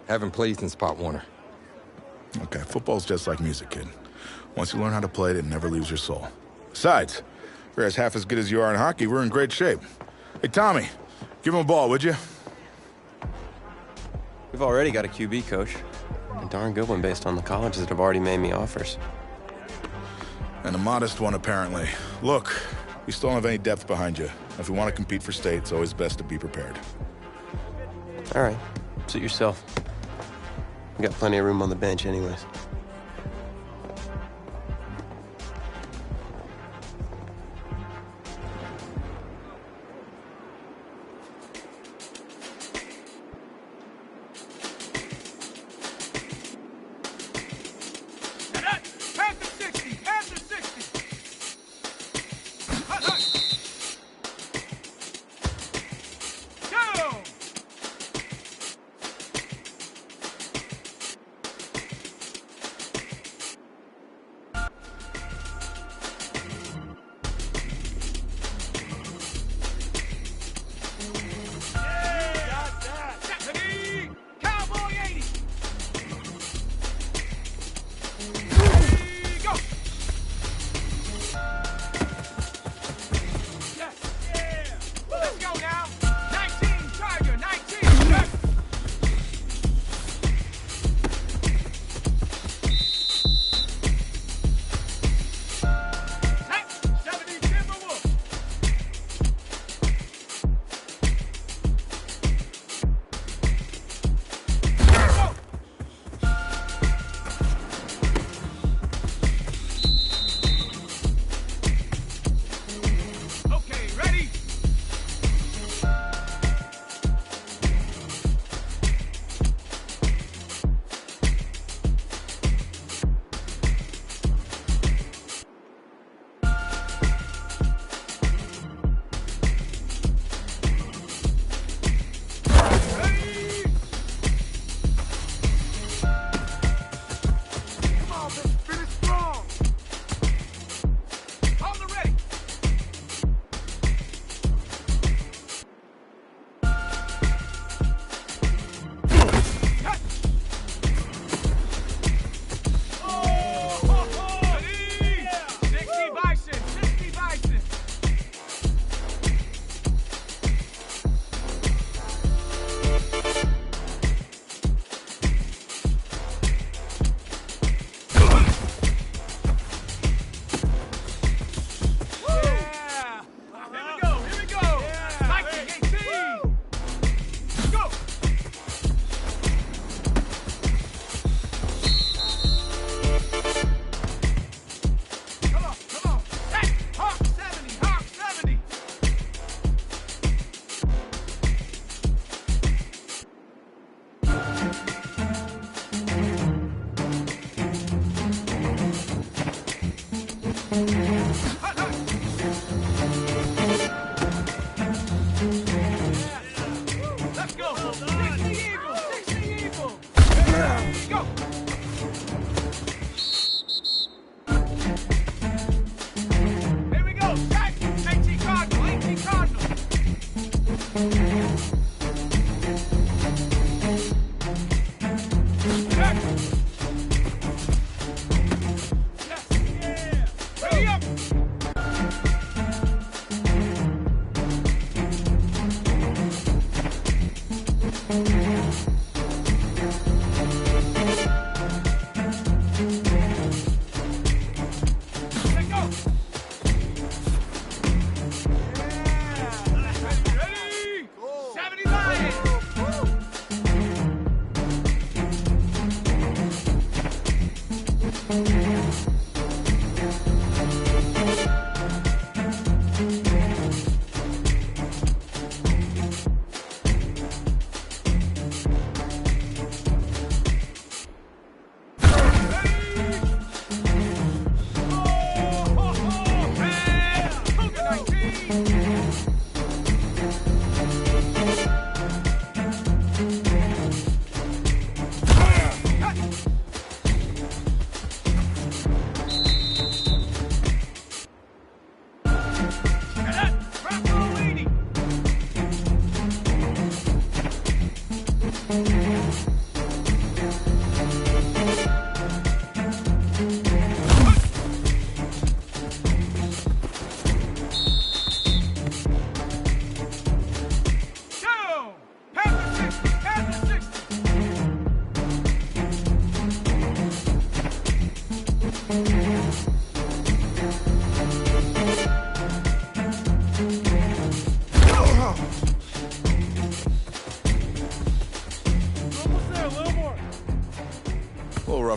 Haven't played since Pop Warner. Okay, football's just like music, kid. Once you learn how to play it, it never leaves your soul. Besides, if you're half as good as you are in hockey, we're in great shape. Hey, Tommy, give him a ball, would you? We've already got a QB, Coach. A darn good one based on the colleges that have already made me offers. And a modest one, apparently. Look, we still don't have any depth behind you. If we want to compete for state, it's always best to be prepared. All right, suit yourself. We got plenty of room on the bench anyways.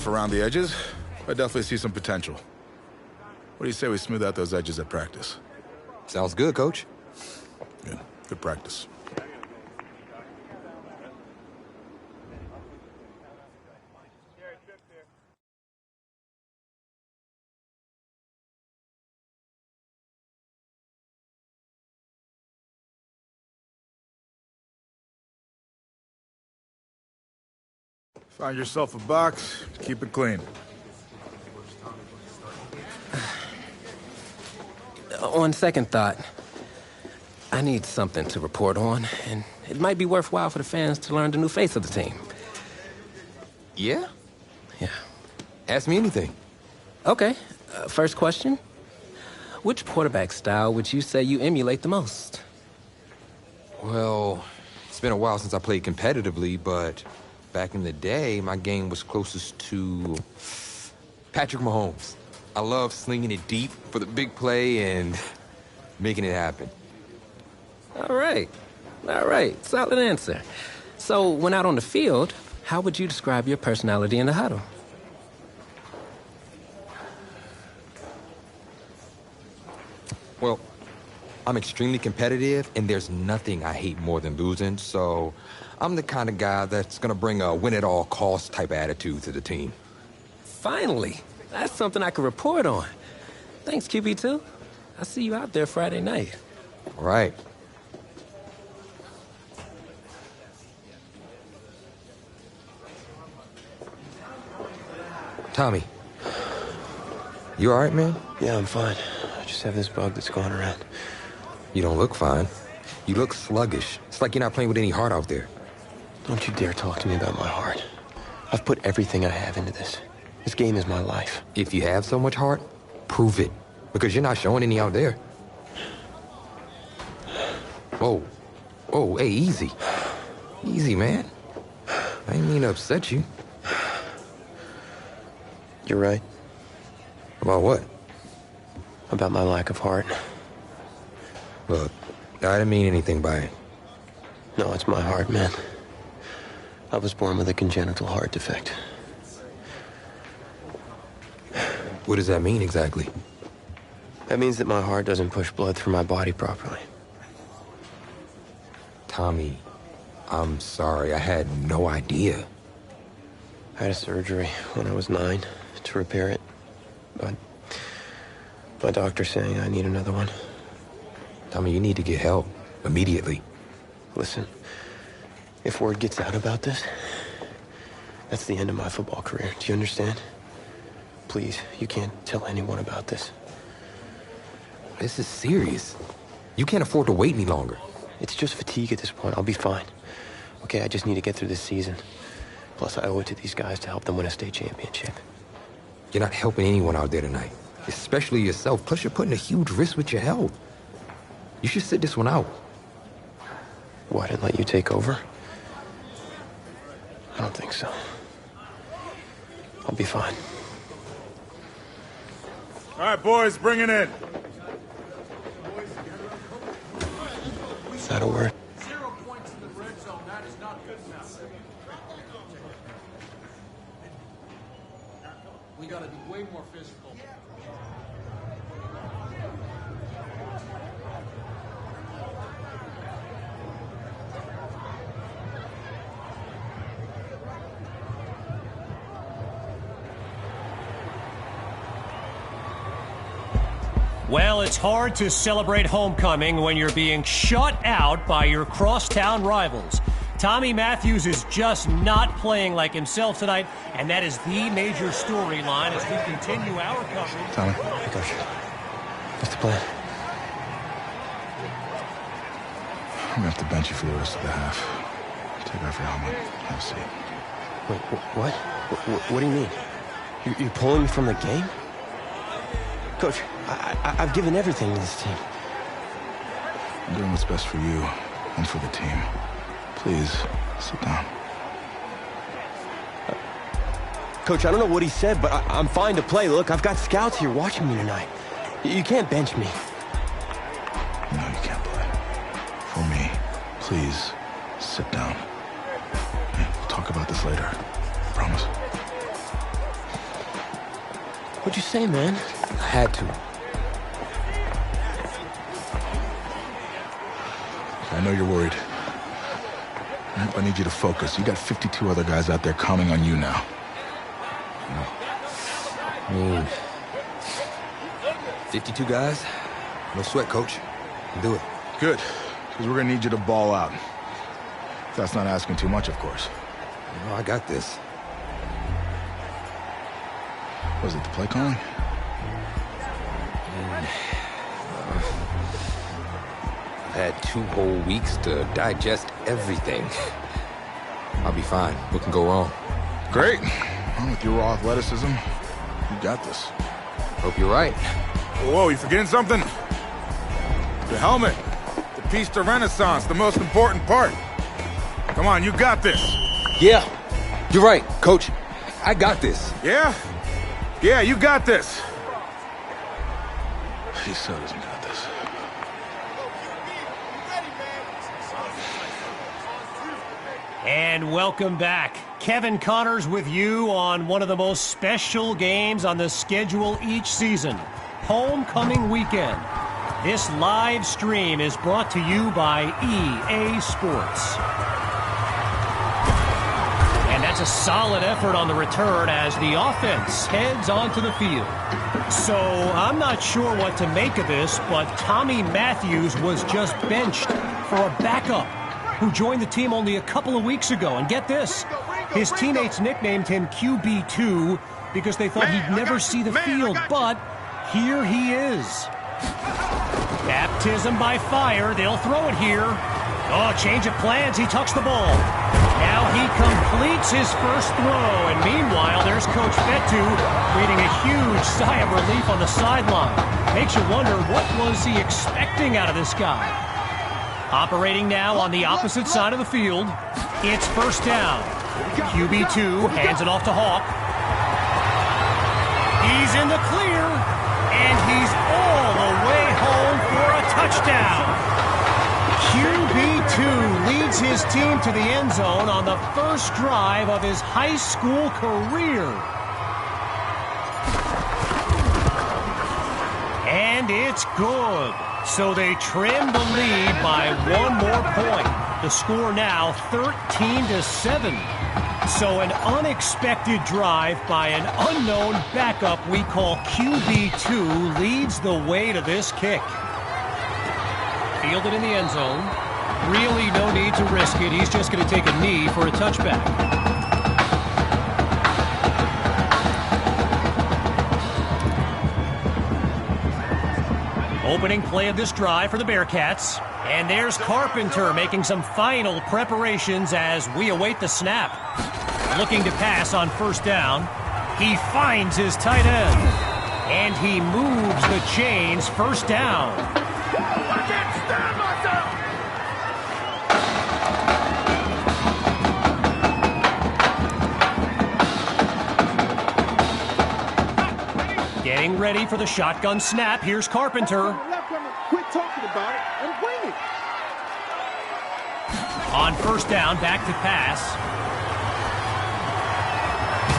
Around the edges, I definitely see some potential. What do you say we smooth out those edges at practice? Sounds good, Coach. Good. Good practice. Find yourself a box, keep it clean. On second thought, I need something to report on, and it might be worthwhile for the fans to learn the new face of the team. Yeah? Yeah. Ask me anything. Okay, first question. Which quarterback style would you say you emulate the most? Well, it's been a while since I played competitively, but back in the day, my game was closest to Patrick Mahomes. I love slinging it deep for the big play and making it happen. All right. Solid answer. So, when out on the field, how would you describe your personality in the huddle? Well, I'm extremely competitive, and there's nothing I hate more than losing, so I'm the kind of guy that's gonna bring a win-at-all-costs type attitude to the team. Finally! That's something I can report on. Thanks, QB2. I'll see you out there Friday night. All right. Tommy. You all right, man? Yeah, I'm fine. I just have this bug that's going around. You don't look fine. You look sluggish. It's like you're not playing with any heart out there. Don't you dare talk to me about my heart. I've put everything I have into this. This game is my life. If you have so much heart, prove it. Because you're not showing any out there. Whoa. Whoa, hey, easy. Easy, man. I didn't mean to upset you. You're right. About what? About my lack of heart. Look, I didn't mean anything by it. No, it's my heart, man. I was born with a congenital heart defect. What does that mean exactly? That means that my heart doesn't push blood through my body properly. Tommy, I'm sorry. I had no idea. I had a surgery when I was 9 to repair it. But my doctor's saying I need another one. Tommy, you need to get help immediately. Listen, if word gets out about this, that's the end of my football career. Do you understand? Please, you can't tell anyone about this. This is serious. You can't afford to wait any longer. It's just fatigue at this point. I'll be fine. Okay, I just need to get through this season. Plus, I owe it to these guys to help them win a state championship. You're not helping anyone out there tonight, especially yourself. Plus, you're putting a huge risk with your health. You should sit this one out. Why didn't let you take over? I don't think so. I'll be fine. All right, boys, bring it in. Is that a word? 0 points in the red zone. That is not good enough. We got to be way more physical. Well, it's hard to celebrate homecoming when you're being shut out by your crosstown rivals. Tommy Matthews is just not playing like himself tonight, and that is the major storyline as we continue our coverage. Tommy, hey, Coach. What's the plan? I'm gonna have to bench you for the rest of the half. Take off your helmet. Have a seat. Wait, what? What do you mean? You're pulling me from the game? Coach, I've given everything to this team. I'm doing what's best for you and for the team. Please, sit down. Coach, I don't know what he said, but I'm fine to play. Look, I've got scouts here watching me tonight. You can't bench me. No, you can't play. For me, please, sit down. We'll talk about this later. Promise. What'd you say, man? I had to. I know you're worried. I need you to focus. You got 52 other guys out there counting on you now. I mean, 52 guys? No sweat, coach. Can do it. Good, because we're gonna need you to ball out. That's not asking too much, of course. You know, I got this. Was it the play calling? I've had 2 whole weeks to digest everything. I'll be fine. What can go wrong? Great. Well, with your raw athleticism, you got this. Hope you're right. Whoa, you forgetting something? The helmet. The piece de renaissance, the most important part. Come on, you got this. Yeah, you're right, coach. I got this. Yeah? Yeah, you got this. He so doesn't got this. And welcome back. Kevin Connors with you on one of the most special games on the schedule each season, Homecoming Weekend. This live stream is brought to you by EA Sports. And that's a solid effort on the return as the offense heads onto the field. So I'm not sure what to make of this, but Tommy Matthews was just benched for a backup who joined the team only a couple of weeks ago. And get this, his teammates nicknamed him QB2 because they thought he'd never see the field, but here he is. Baptism by fire, they'll throw it here. Oh, change of plans, he tucks the ball. Now he completes his first throw, and meanwhile, there's Coach Fetu breathing a huge sigh of relief on the sideline. Makes you wonder, what was he expecting out of this guy? Operating now on the opposite side of the field. It's first down. QB2 hands it off to Hawk. He's in the clear, and he's all the way home for a touchdown. QB2 leads his team to the end zone on the first drive of his high school career. And it's good. So they trim the lead by 1 more point. The score now 13-7. So an unexpected drive by an unknown backup we call QB2 leads the way to this kick. Fielded in the end zone. Really no need to risk it. He's just going to take a knee for a touchback. Opening play of this drive for the Bearcats. And there's Carpenter making some final preparations as we await the snap. Looking to pass on first down. He finds his tight end. And he moves the chains first down. I can't stand myself! Getting ready for the shotgun snap. Here's Carpenter. Quit talking about it and bring it. On first down, back to pass.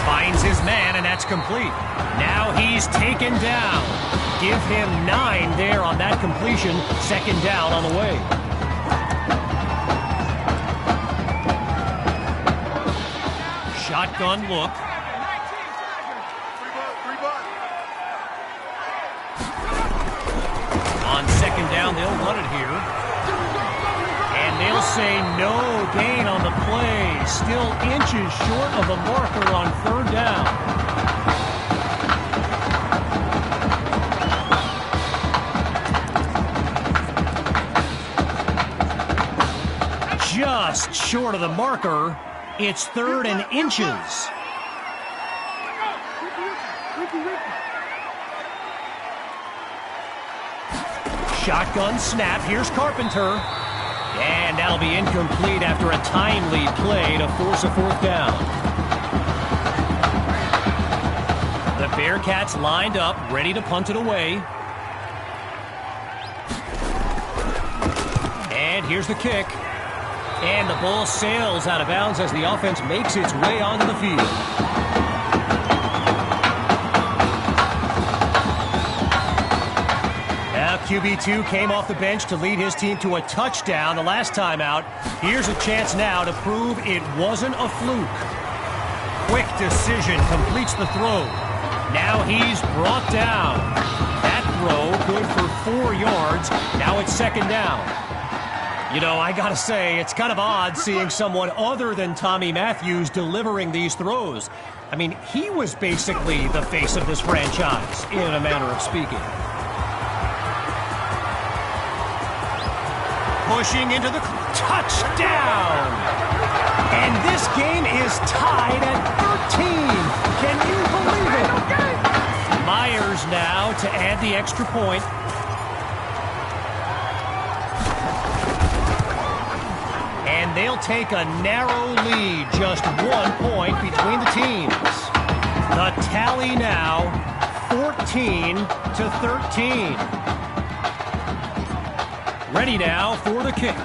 Finds his man, and that's complete. Now he's taken down. Give him 9 there on that completion. Second down on the way. Shotgun look. On second down, they'll run it here. And they'll say no gain on the play. Still inches short of the marker on third down. just short of the marker. It's 3rd and inches. Shotgun snap. Here's Carpenter. And that'll be incomplete after a timely play to force a 4th down. The Bearcats lined up, ready to punt it away. And here's the kick. And the ball sails out of bounds as the offense makes its way onto the field. Now QB2 came off the bench to lead his team to a touchdown the last time out. Here's a chance now to prove it wasn't a fluke. Quick decision, completes the throw. Now he's brought down. That throw good for 4 yards. Now it's 2nd down. You know, I gotta say, it's kind of odd seeing someone other than Tommy Matthews delivering these throws. I mean, he was basically the face of this franchise, in a manner of speaking. Pushing into the touchdown! And this game is tied at 13. Can you believe it? Myers now to add the extra point. And they'll take a narrow lead, just 1 point between the teams. The tally now, 14-13. Ready now for the kick.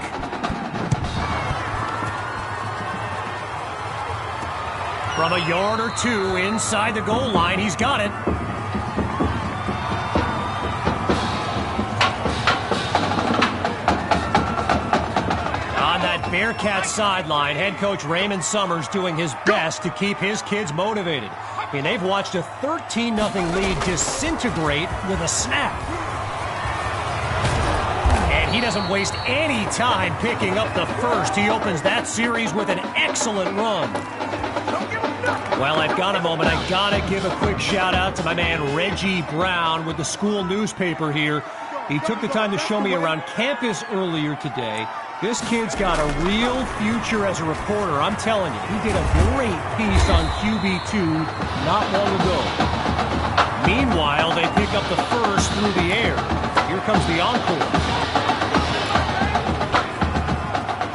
From a yard or 2 inside the goal line, he's got it. On that Bearcat sideline, head coach Raymond Summers doing his best to keep his kids motivated. I mean, they've watched a 13-0 lead disintegrate with a snap. And he doesn't waste any time picking up the first. He opens that series with an excellent run. Well, I've got a moment. I gotta give a quick shout out to my man Reggie Brown with the school newspaper here. He took the time to show me around campus earlier today. This kid's got a real future as a reporter. I'm telling you, he did a great piece on QB2 not long ago. Meanwhile, they pick up the first through the air. Here comes the encore.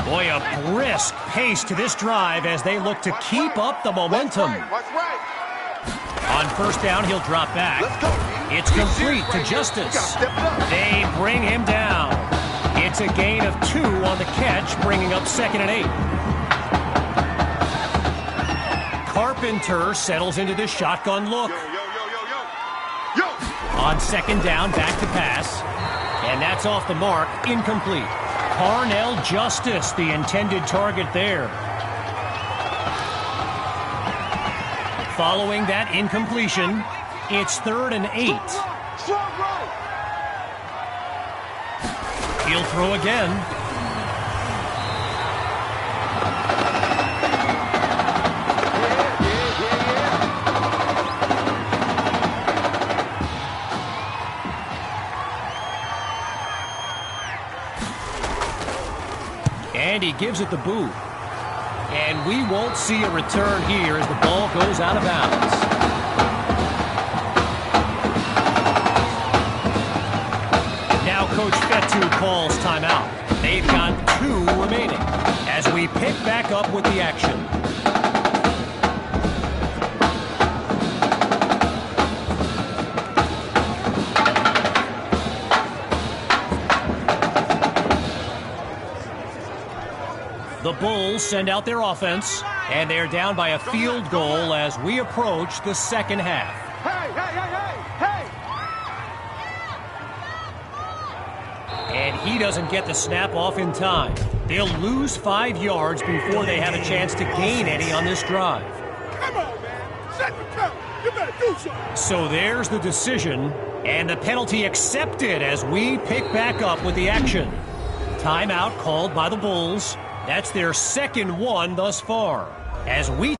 Boy, a brisk pace to this drive as they look to keep up the momentum. On 1st down, he'll drop back. It's complete to Justice. They bring him down. It's a gain of 2 on the catch, bringing up 2nd and 8. Carpenter settles into the shotgun look. On 2nd down, back to pass. And that's off the mark, incomplete. Parnell Justice, the intended target there. Following that incompletion, it's 3rd and 8. He'll throw again. And he gives it the boot. And we won't see a return here as the ball goes out of bounds. Now Coach Fetu calls timeout. They've got 2 remaining as we pick back up with the action. The Bulls send out their offense, and they're down by a field goal as we approach the 2nd half. And he doesn't get the snap off in time. They'll lose 5 yards before they have a chance to gain any on this drive. Come on, man. Set the tone. You better do something. So there's the decision, and the penalty accepted as we pick back up with the action. Timeout called by the Bulls. That's their 2nd one thus far. As we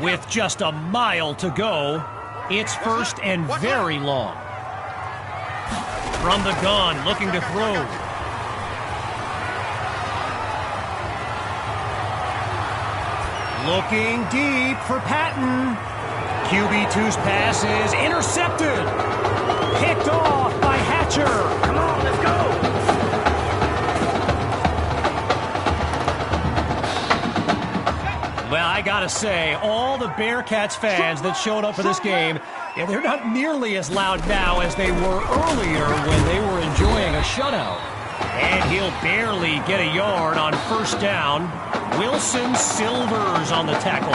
With just a mile to go, it's first and very long. From the gun, looking to throw. Looking deep for Patton. QB2's pass is intercepted. Picked off by Hatcher. Come on, let's go. Well, I gotta say, all the Bearcats fans that showed up for this game, they're not nearly as loud now as they were earlier when they were enjoying a shutout. And he'll barely get a yard on first down. Wilson Silvers on the tackle.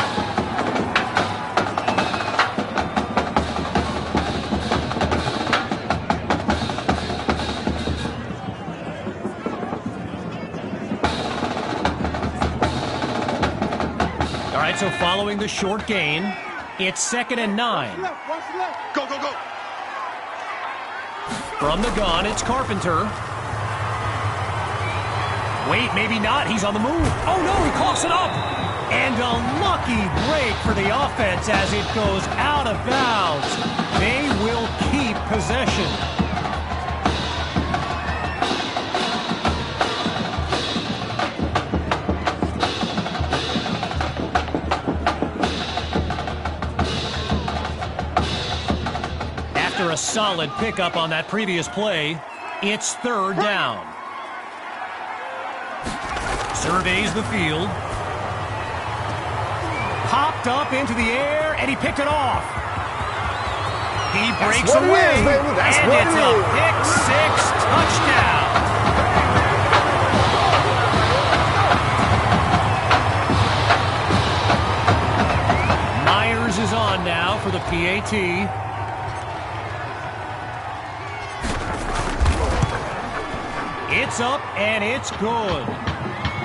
All right, so following the short gain, it's 2nd and 9. Go, go, go. From the gun, it's Carpenter. Wait, maybe not. He's on the move. Oh, no, he coughs it up. And a lucky break for the offense as it goes out of bounds. They will keep possession. After a solid pickup on that previous play, it's 3rd down. Surveys the field. Popped up into the air, and he picked it off. He breaks away, and it's a pick-6 touchdown. Myers is on now for the PAT. It's up, and it's good.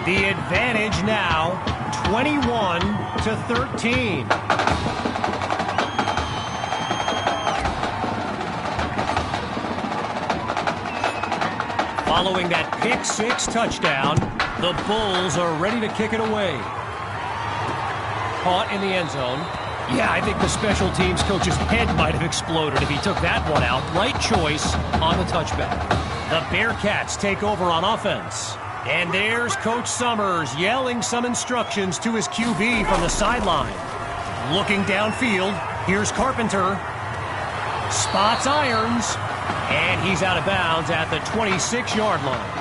The advantage now, 21-13. Following that pick-6 touchdown, the Bulls are ready to kick it away. Caught in the end zone. Yeah, I think the special teams coach's head might have exploded if he took that one out. Right choice on the touchback. The Bearcats take over on offense. And there's Coach Summers yelling some instructions to his QB from the sideline. Looking downfield, here's Carpenter. Spots irons, and he's out of bounds at the 26-yard line.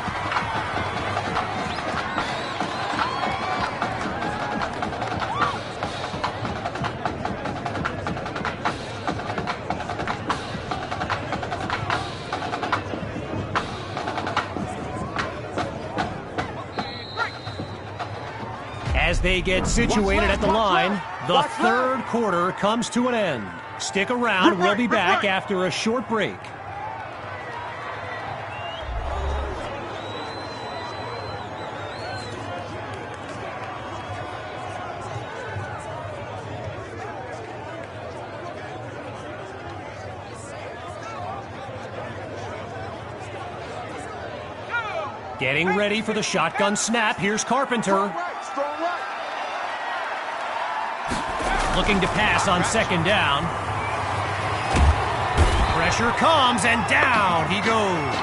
As they get situated at the line, the third quarter comes to an end. Stick around, we'll be back after a short break. Getting ready for the shotgun snap. Here's Carpenter. Looking to pass on 2nd down. Pressure comes, and down he goes.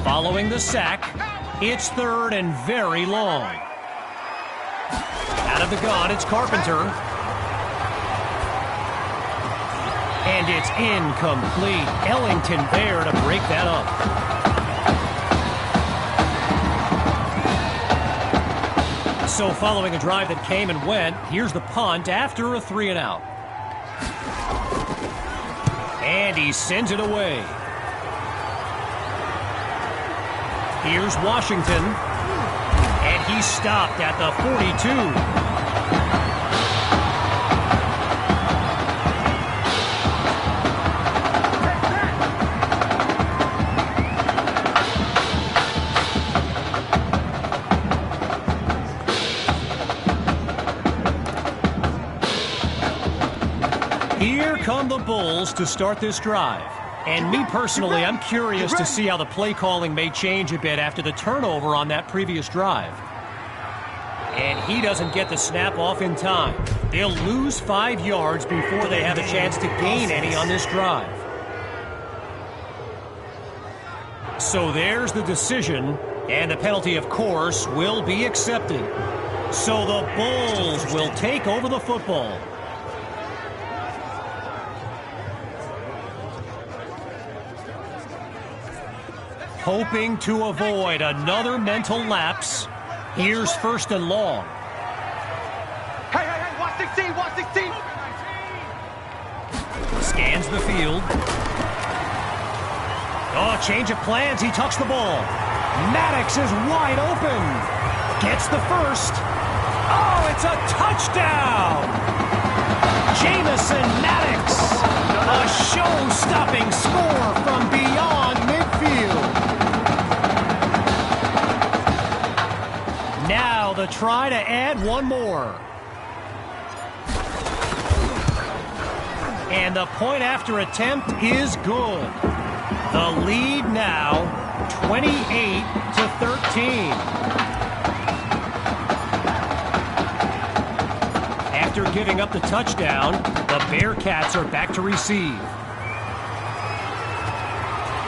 Following the sack, it's 3rd and very long. Out of the gun, it's Carpenter. And it's incomplete. Ellington there to break that up. So following a drive that came and went, here's the punt after a 3-and-out. And he sends it away. Here's Washington. And he's stopped at the 42. come the Bulls to start this drive. And me personally, I'm curious to see how the play calling may change a bit after the turnover on that previous drive. And he doesn't get the snap off in time. They'll lose 5 yards before they have a chance to gain any on this drive. So there's the decision, and the penalty, of course, will be accepted. So the Bulls will take over the football. Hoping to avoid another mental lapse. Here's 1st and long. Hey, watch 16, watch 16. Scans the field. Oh, change of plans. He tucks the ball. Maddox is wide open. Gets the first. Oh, it's a touchdown. Jamison Maddox. A show-stopping score from beyond midfield. Now the try to add one more. And the point after attempt is good. The lead now 28-13. After giving up the touchdown, the Bearcats are back to receive.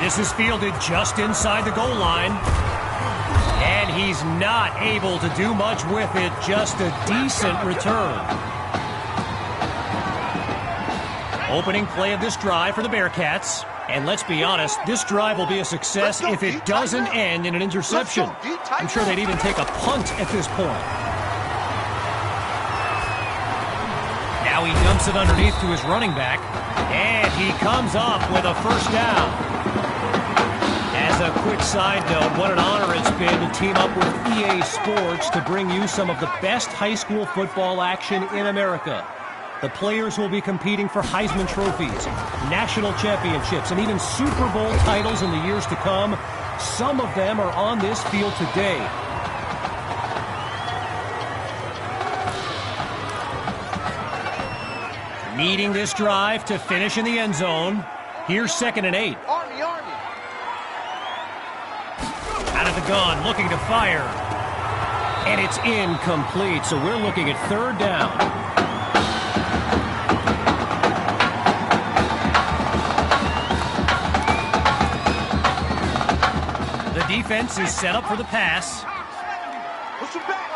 This is fielded just inside the goal line. And he's not able to do much with it, just a decent return. Opening play of this drive for the Bearcats. And let's be honest, this drive will be a success if it doesn't end in an interception. I'm sure they'd even take a punt at this point. Now he dumps it underneath to his running back. And he comes up with a first down. As a quick side note, what an honor it's been to team up with EA Sports to bring you some of the best high school football action in America. The players will be competing for Heisman trophies, national championships, and even Super Bowl titles in the years to come. Some of them are on this field today. Needing this drive to finish in the end zone. Here's 2nd and 8. Army. Out of the gun, looking to fire. And it's incomplete, so we're looking at 3rd down. The defense is set up for the pass. Push him back.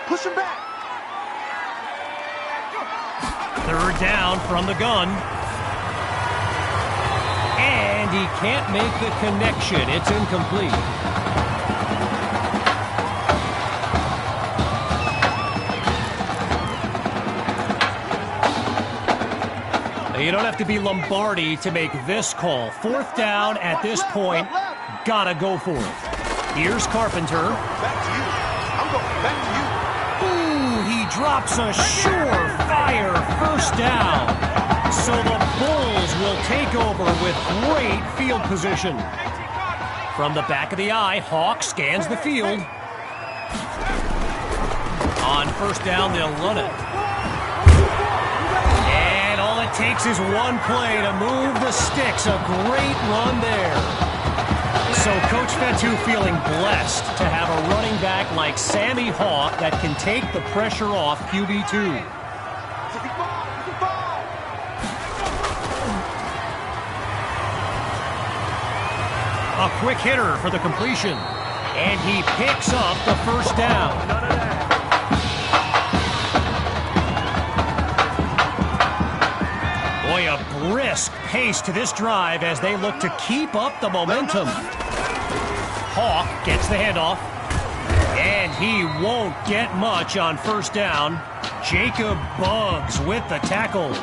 Push him back. 3rd down from the gun. And he can't make the connection. It's incomplete. You don't have to be Lombardi to make this call. 4th down at this point. Gotta go for it. Here's Carpenter. Back to you. I'm going back to you. Ooh, he drops a surefire first down. So the Bulls will take over with great field position. From the back of the eye, Hawk scans the field. On 1st down, they'll run it. And all it takes is one play to move the sticks. A great run there. So Coach Fetu feeling blessed to have a running back like Sammy Hawk that can take the pressure off QB2. A quick hitter for the completion. And he picks up the first down. Boy, a brisk pace to this drive as they look to keep up the momentum. Hawk gets the handoff. And he won't get much on 1st down. Jacob Buggs with the tackle.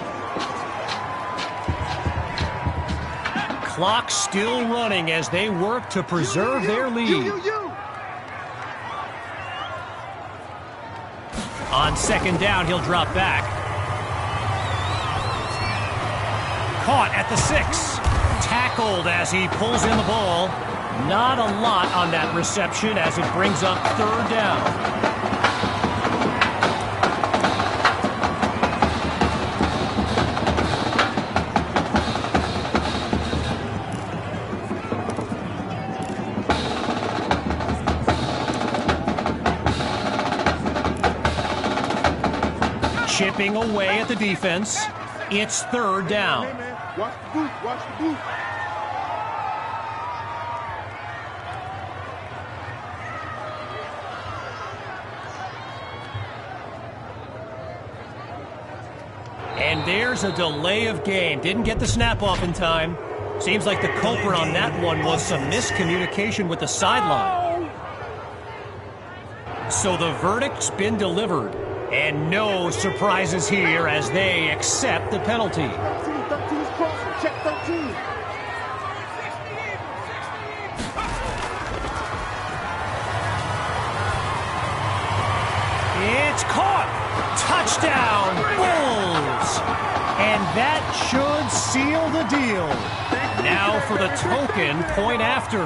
Clock still running as they work to preserve their lead. On 2nd down, he'll drop back. Caught at the 6. Tackled as he pulls in the ball. Not a lot on that reception as it brings up 3rd down. chipping away at the defense. It's third down. Hey, man, watch the boot, watch the boot. And there's a delay of game. Didn't get the snap off in time. Seems like the culprit on that one was some miscommunication with the sideline. So the verdict's been delivered. And no surprises here as they accept the penalty. 13's crossing, check 13. It's caught! Touchdown, Bulls! And that should seal the deal. Now for the token point after.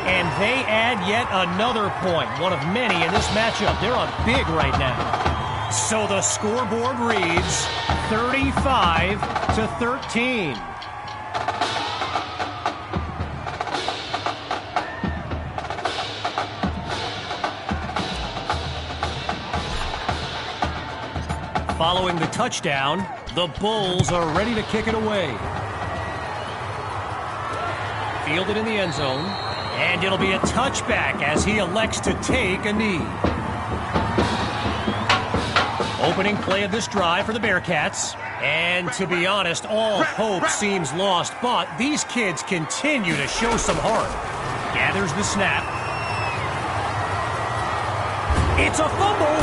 And they add yet another point, one of many in this matchup. They're up big right now. So the scoreboard reads 35-13. Following the touchdown, the Bulls are ready to kick it away. Fielded in the end zone, and it'll be a touchback as he elects to take a knee. Opening play of this drive for the Bearcats. And to be honest, all hope seems lost, but these kids continue to show some heart. Gathers the snap. It's a fumble,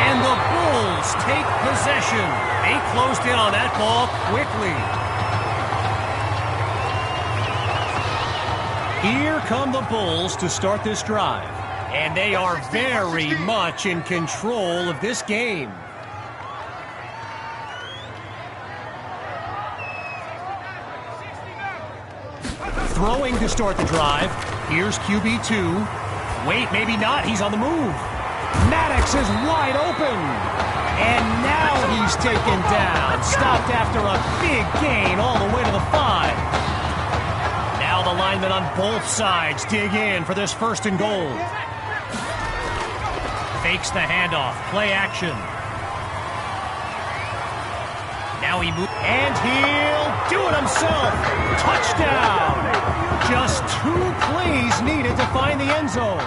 and the Bulls take possession. They closed in on that ball quickly. Here come the Bulls to start this drive, and they are very much in control of this game. Throwing to start the drive. Here's QB2. Wait, maybe not. He's on the move. Maddox is wide open. And now he's taken down. Stopped after a big gain all the way to the 5. Now the linemen on both sides dig in for this first and goal. Fakes the handoff. Play action. Now he moves. And he'll do it himself. Touchdown. Just 2 plays needed to find the end zone.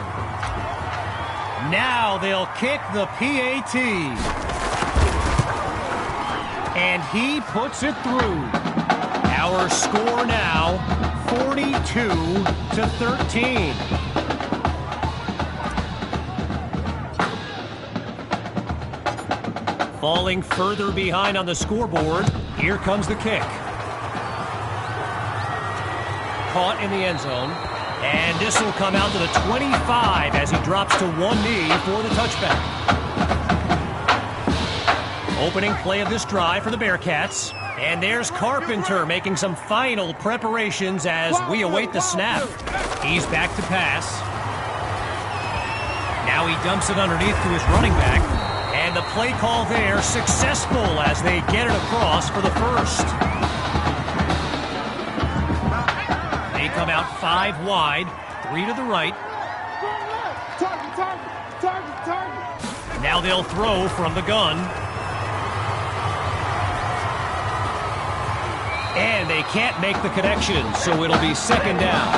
Now they'll kick the PAT. And he puts it through. Our score now, 42-13. Falling further behind on the scoreboard, here comes the kick. Caught in the end zone. And this will come out to the 25 as he drops to one knee for the touchback. Opening play of this drive for the Bearcats. And there's Carpenter making some final preparations as we await the snap. He's back to pass. Now he dumps it underneath to his running back. And the play call there successful as they get it across for the first. They come out 5 wide, 3 to the right. Target. Now they'll throw from the gun. And they can't make the connection, so it'll be second down.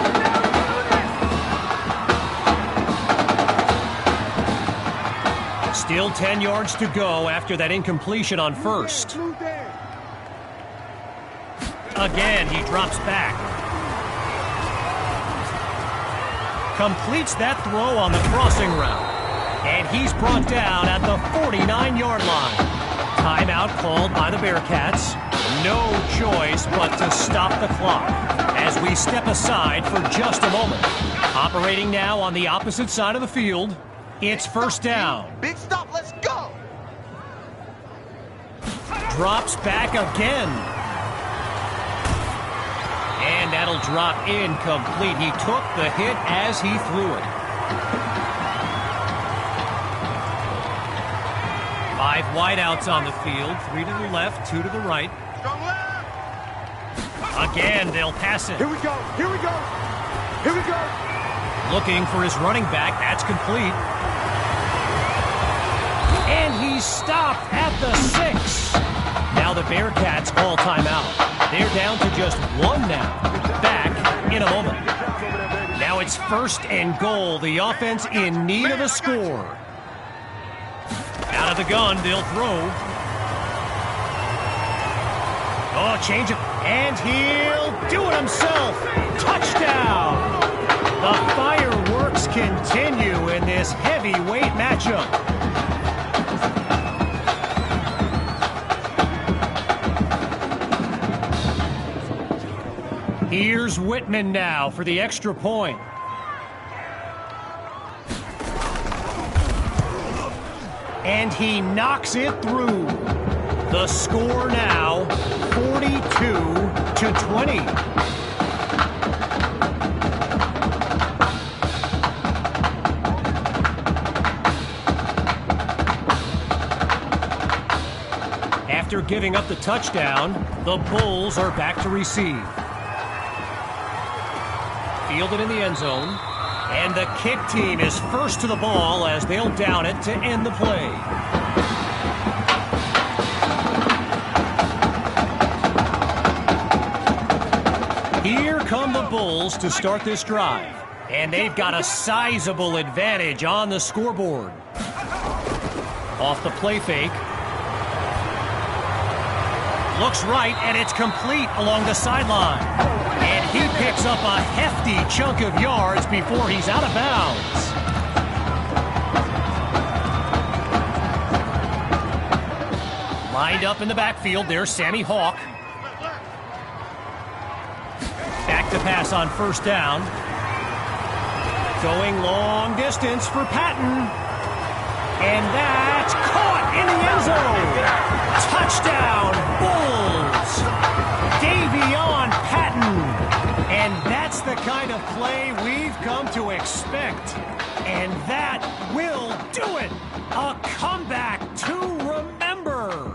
Still 10 yards to go after that incompletion on first. Again, he drops back. Completes that throw on the crossing route. And he's brought down at the 49-yard line. Timeout called by the Bearcats. No choice but to stop the clock as we step aside for just a moment. Operating now on the opposite side of the field. It's first down. Big stop, let's go. Drops back again. And that'll drop incomplete. He took the hit as he threw it. 5 wideouts on the field. 3 to the left, 2 to the right. Again, they'll pass it. Here we go. Looking for his running back. That's complete. And he's stopped at the 6. Now the Bearcats call timeout. They're down to just 1 now. Back in a moment. Now it's 1st and goal. The offense in need of a score. Out of the gun, they'll throw. Oh, change it. And he'll do it himself. Touchdown. The fireworks continue in this heavyweight matchup. Here's Whitman now for the extra point. And he knocks it through. The score now, 42-20. After giving up the touchdown, the Bulls are back to receive. Fielded in the end zone. And the kick team is first to the ball as they'll down it to end the play. Here come the Bulls to start this drive. And they've got a sizable advantage on the scoreboard. Off the play fake. Looks right, and it's complete along the sideline. And he picks up a hefty chunk of yards before he's out of bounds. Lined up in the backfield, there's Sammy Hawk. Back to pass on 1st down. Going long distance for Patton. And that's caught in the end zone. Touchdown, Bulls! Davion Patton. And that's the kind of play we've come to expect. And that will do it. A comeback to remember.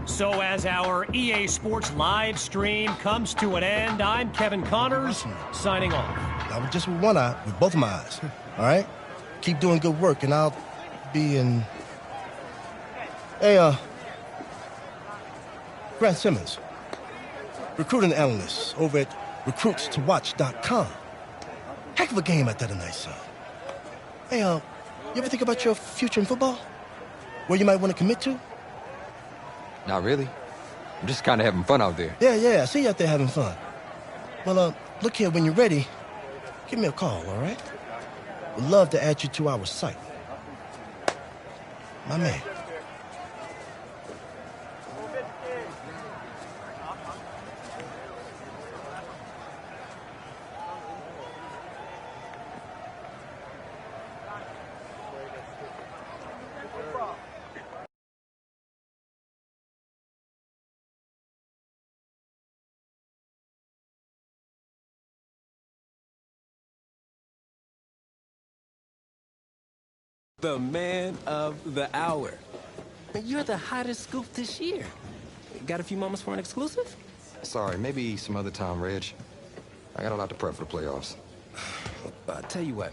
So as our EA Sports live stream comes to an end, I'm Kevin Connors, signing off. I was just with one eye, with both of my eyes. All right? Keep doing good work, and I'll be in... Hey, Grant Simmons, recruiting analyst over at recruitstowatch.com. Heck of a game at that tonight, son. Hey, you ever think about your future in football? Where you might want to commit to? Not really. I'm just kind of having fun out there. Yeah, I see you out there having fun. Well, look here, when you're ready, give me a call, all right? Would love to add you to our site. My man. The man of the hour. You're the hottest scoop this year. Got a few moments for an exclusive? Sorry, maybe some other time, Reg. I got a lot to prep for the playoffs. I'll tell you what.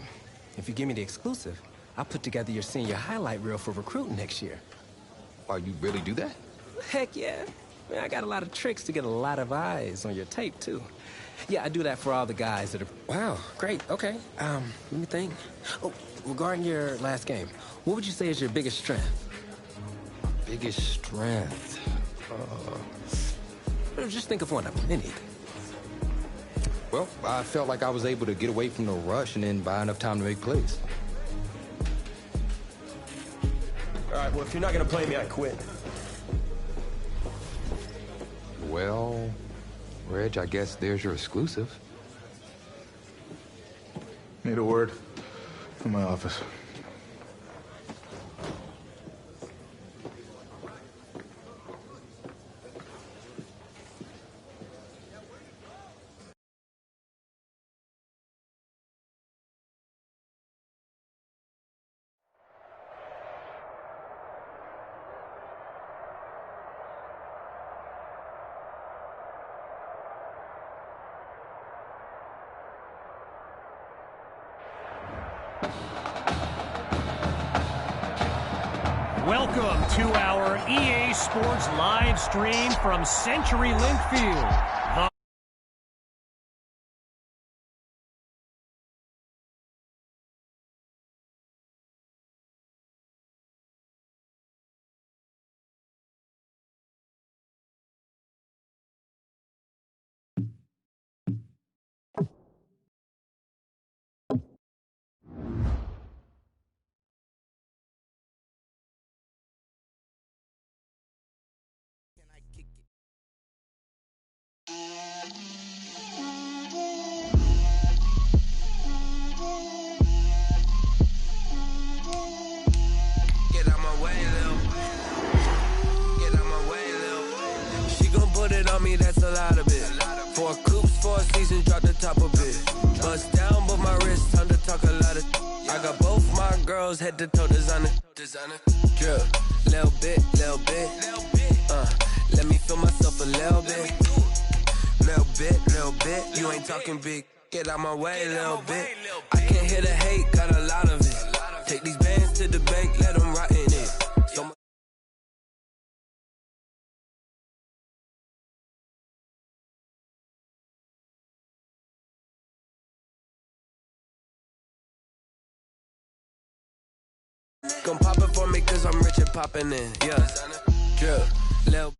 If you give me the exclusive, I'll put together your senior highlight reel for recruiting next year. Oh, you really do that? Heck yeah. Man, I got a lot of tricks to get a lot of eyes on your tape, too. Yeah, I do that for all the guys that are... Wow, great, okay. Let me think. Oh, regarding your last game, what would you say is your biggest strength? Biggest strength? Just think of one of them, anything. Well, I felt like I was able to get away from the rush and then buy enough time to make plays. All right, well, if you're not going to play me, I quit. Well, Reg, I guess there's your exclusive. Need a word from my office. Welcome to our EA Sports live stream from CenturyLink Field. Get out my way, Lil. Get out my way, Lil. She gon' put it on me, that's a lot of it. 4 coops, 4 seasons, drop the top a bit. Bust down, but my wrist, time to talk a lot of. I got both my girls head to toe designer. Drip, little bit, little bit. Let me feel myself a little bit. Little bit. You ain't talking big. Get out my way, little bit. I can't hear the hate, got a lot of it. Take these bands to the bank, let them rot in it. So gon' pop it for me cause I'm rich and poppin' in, yeah. Drip, little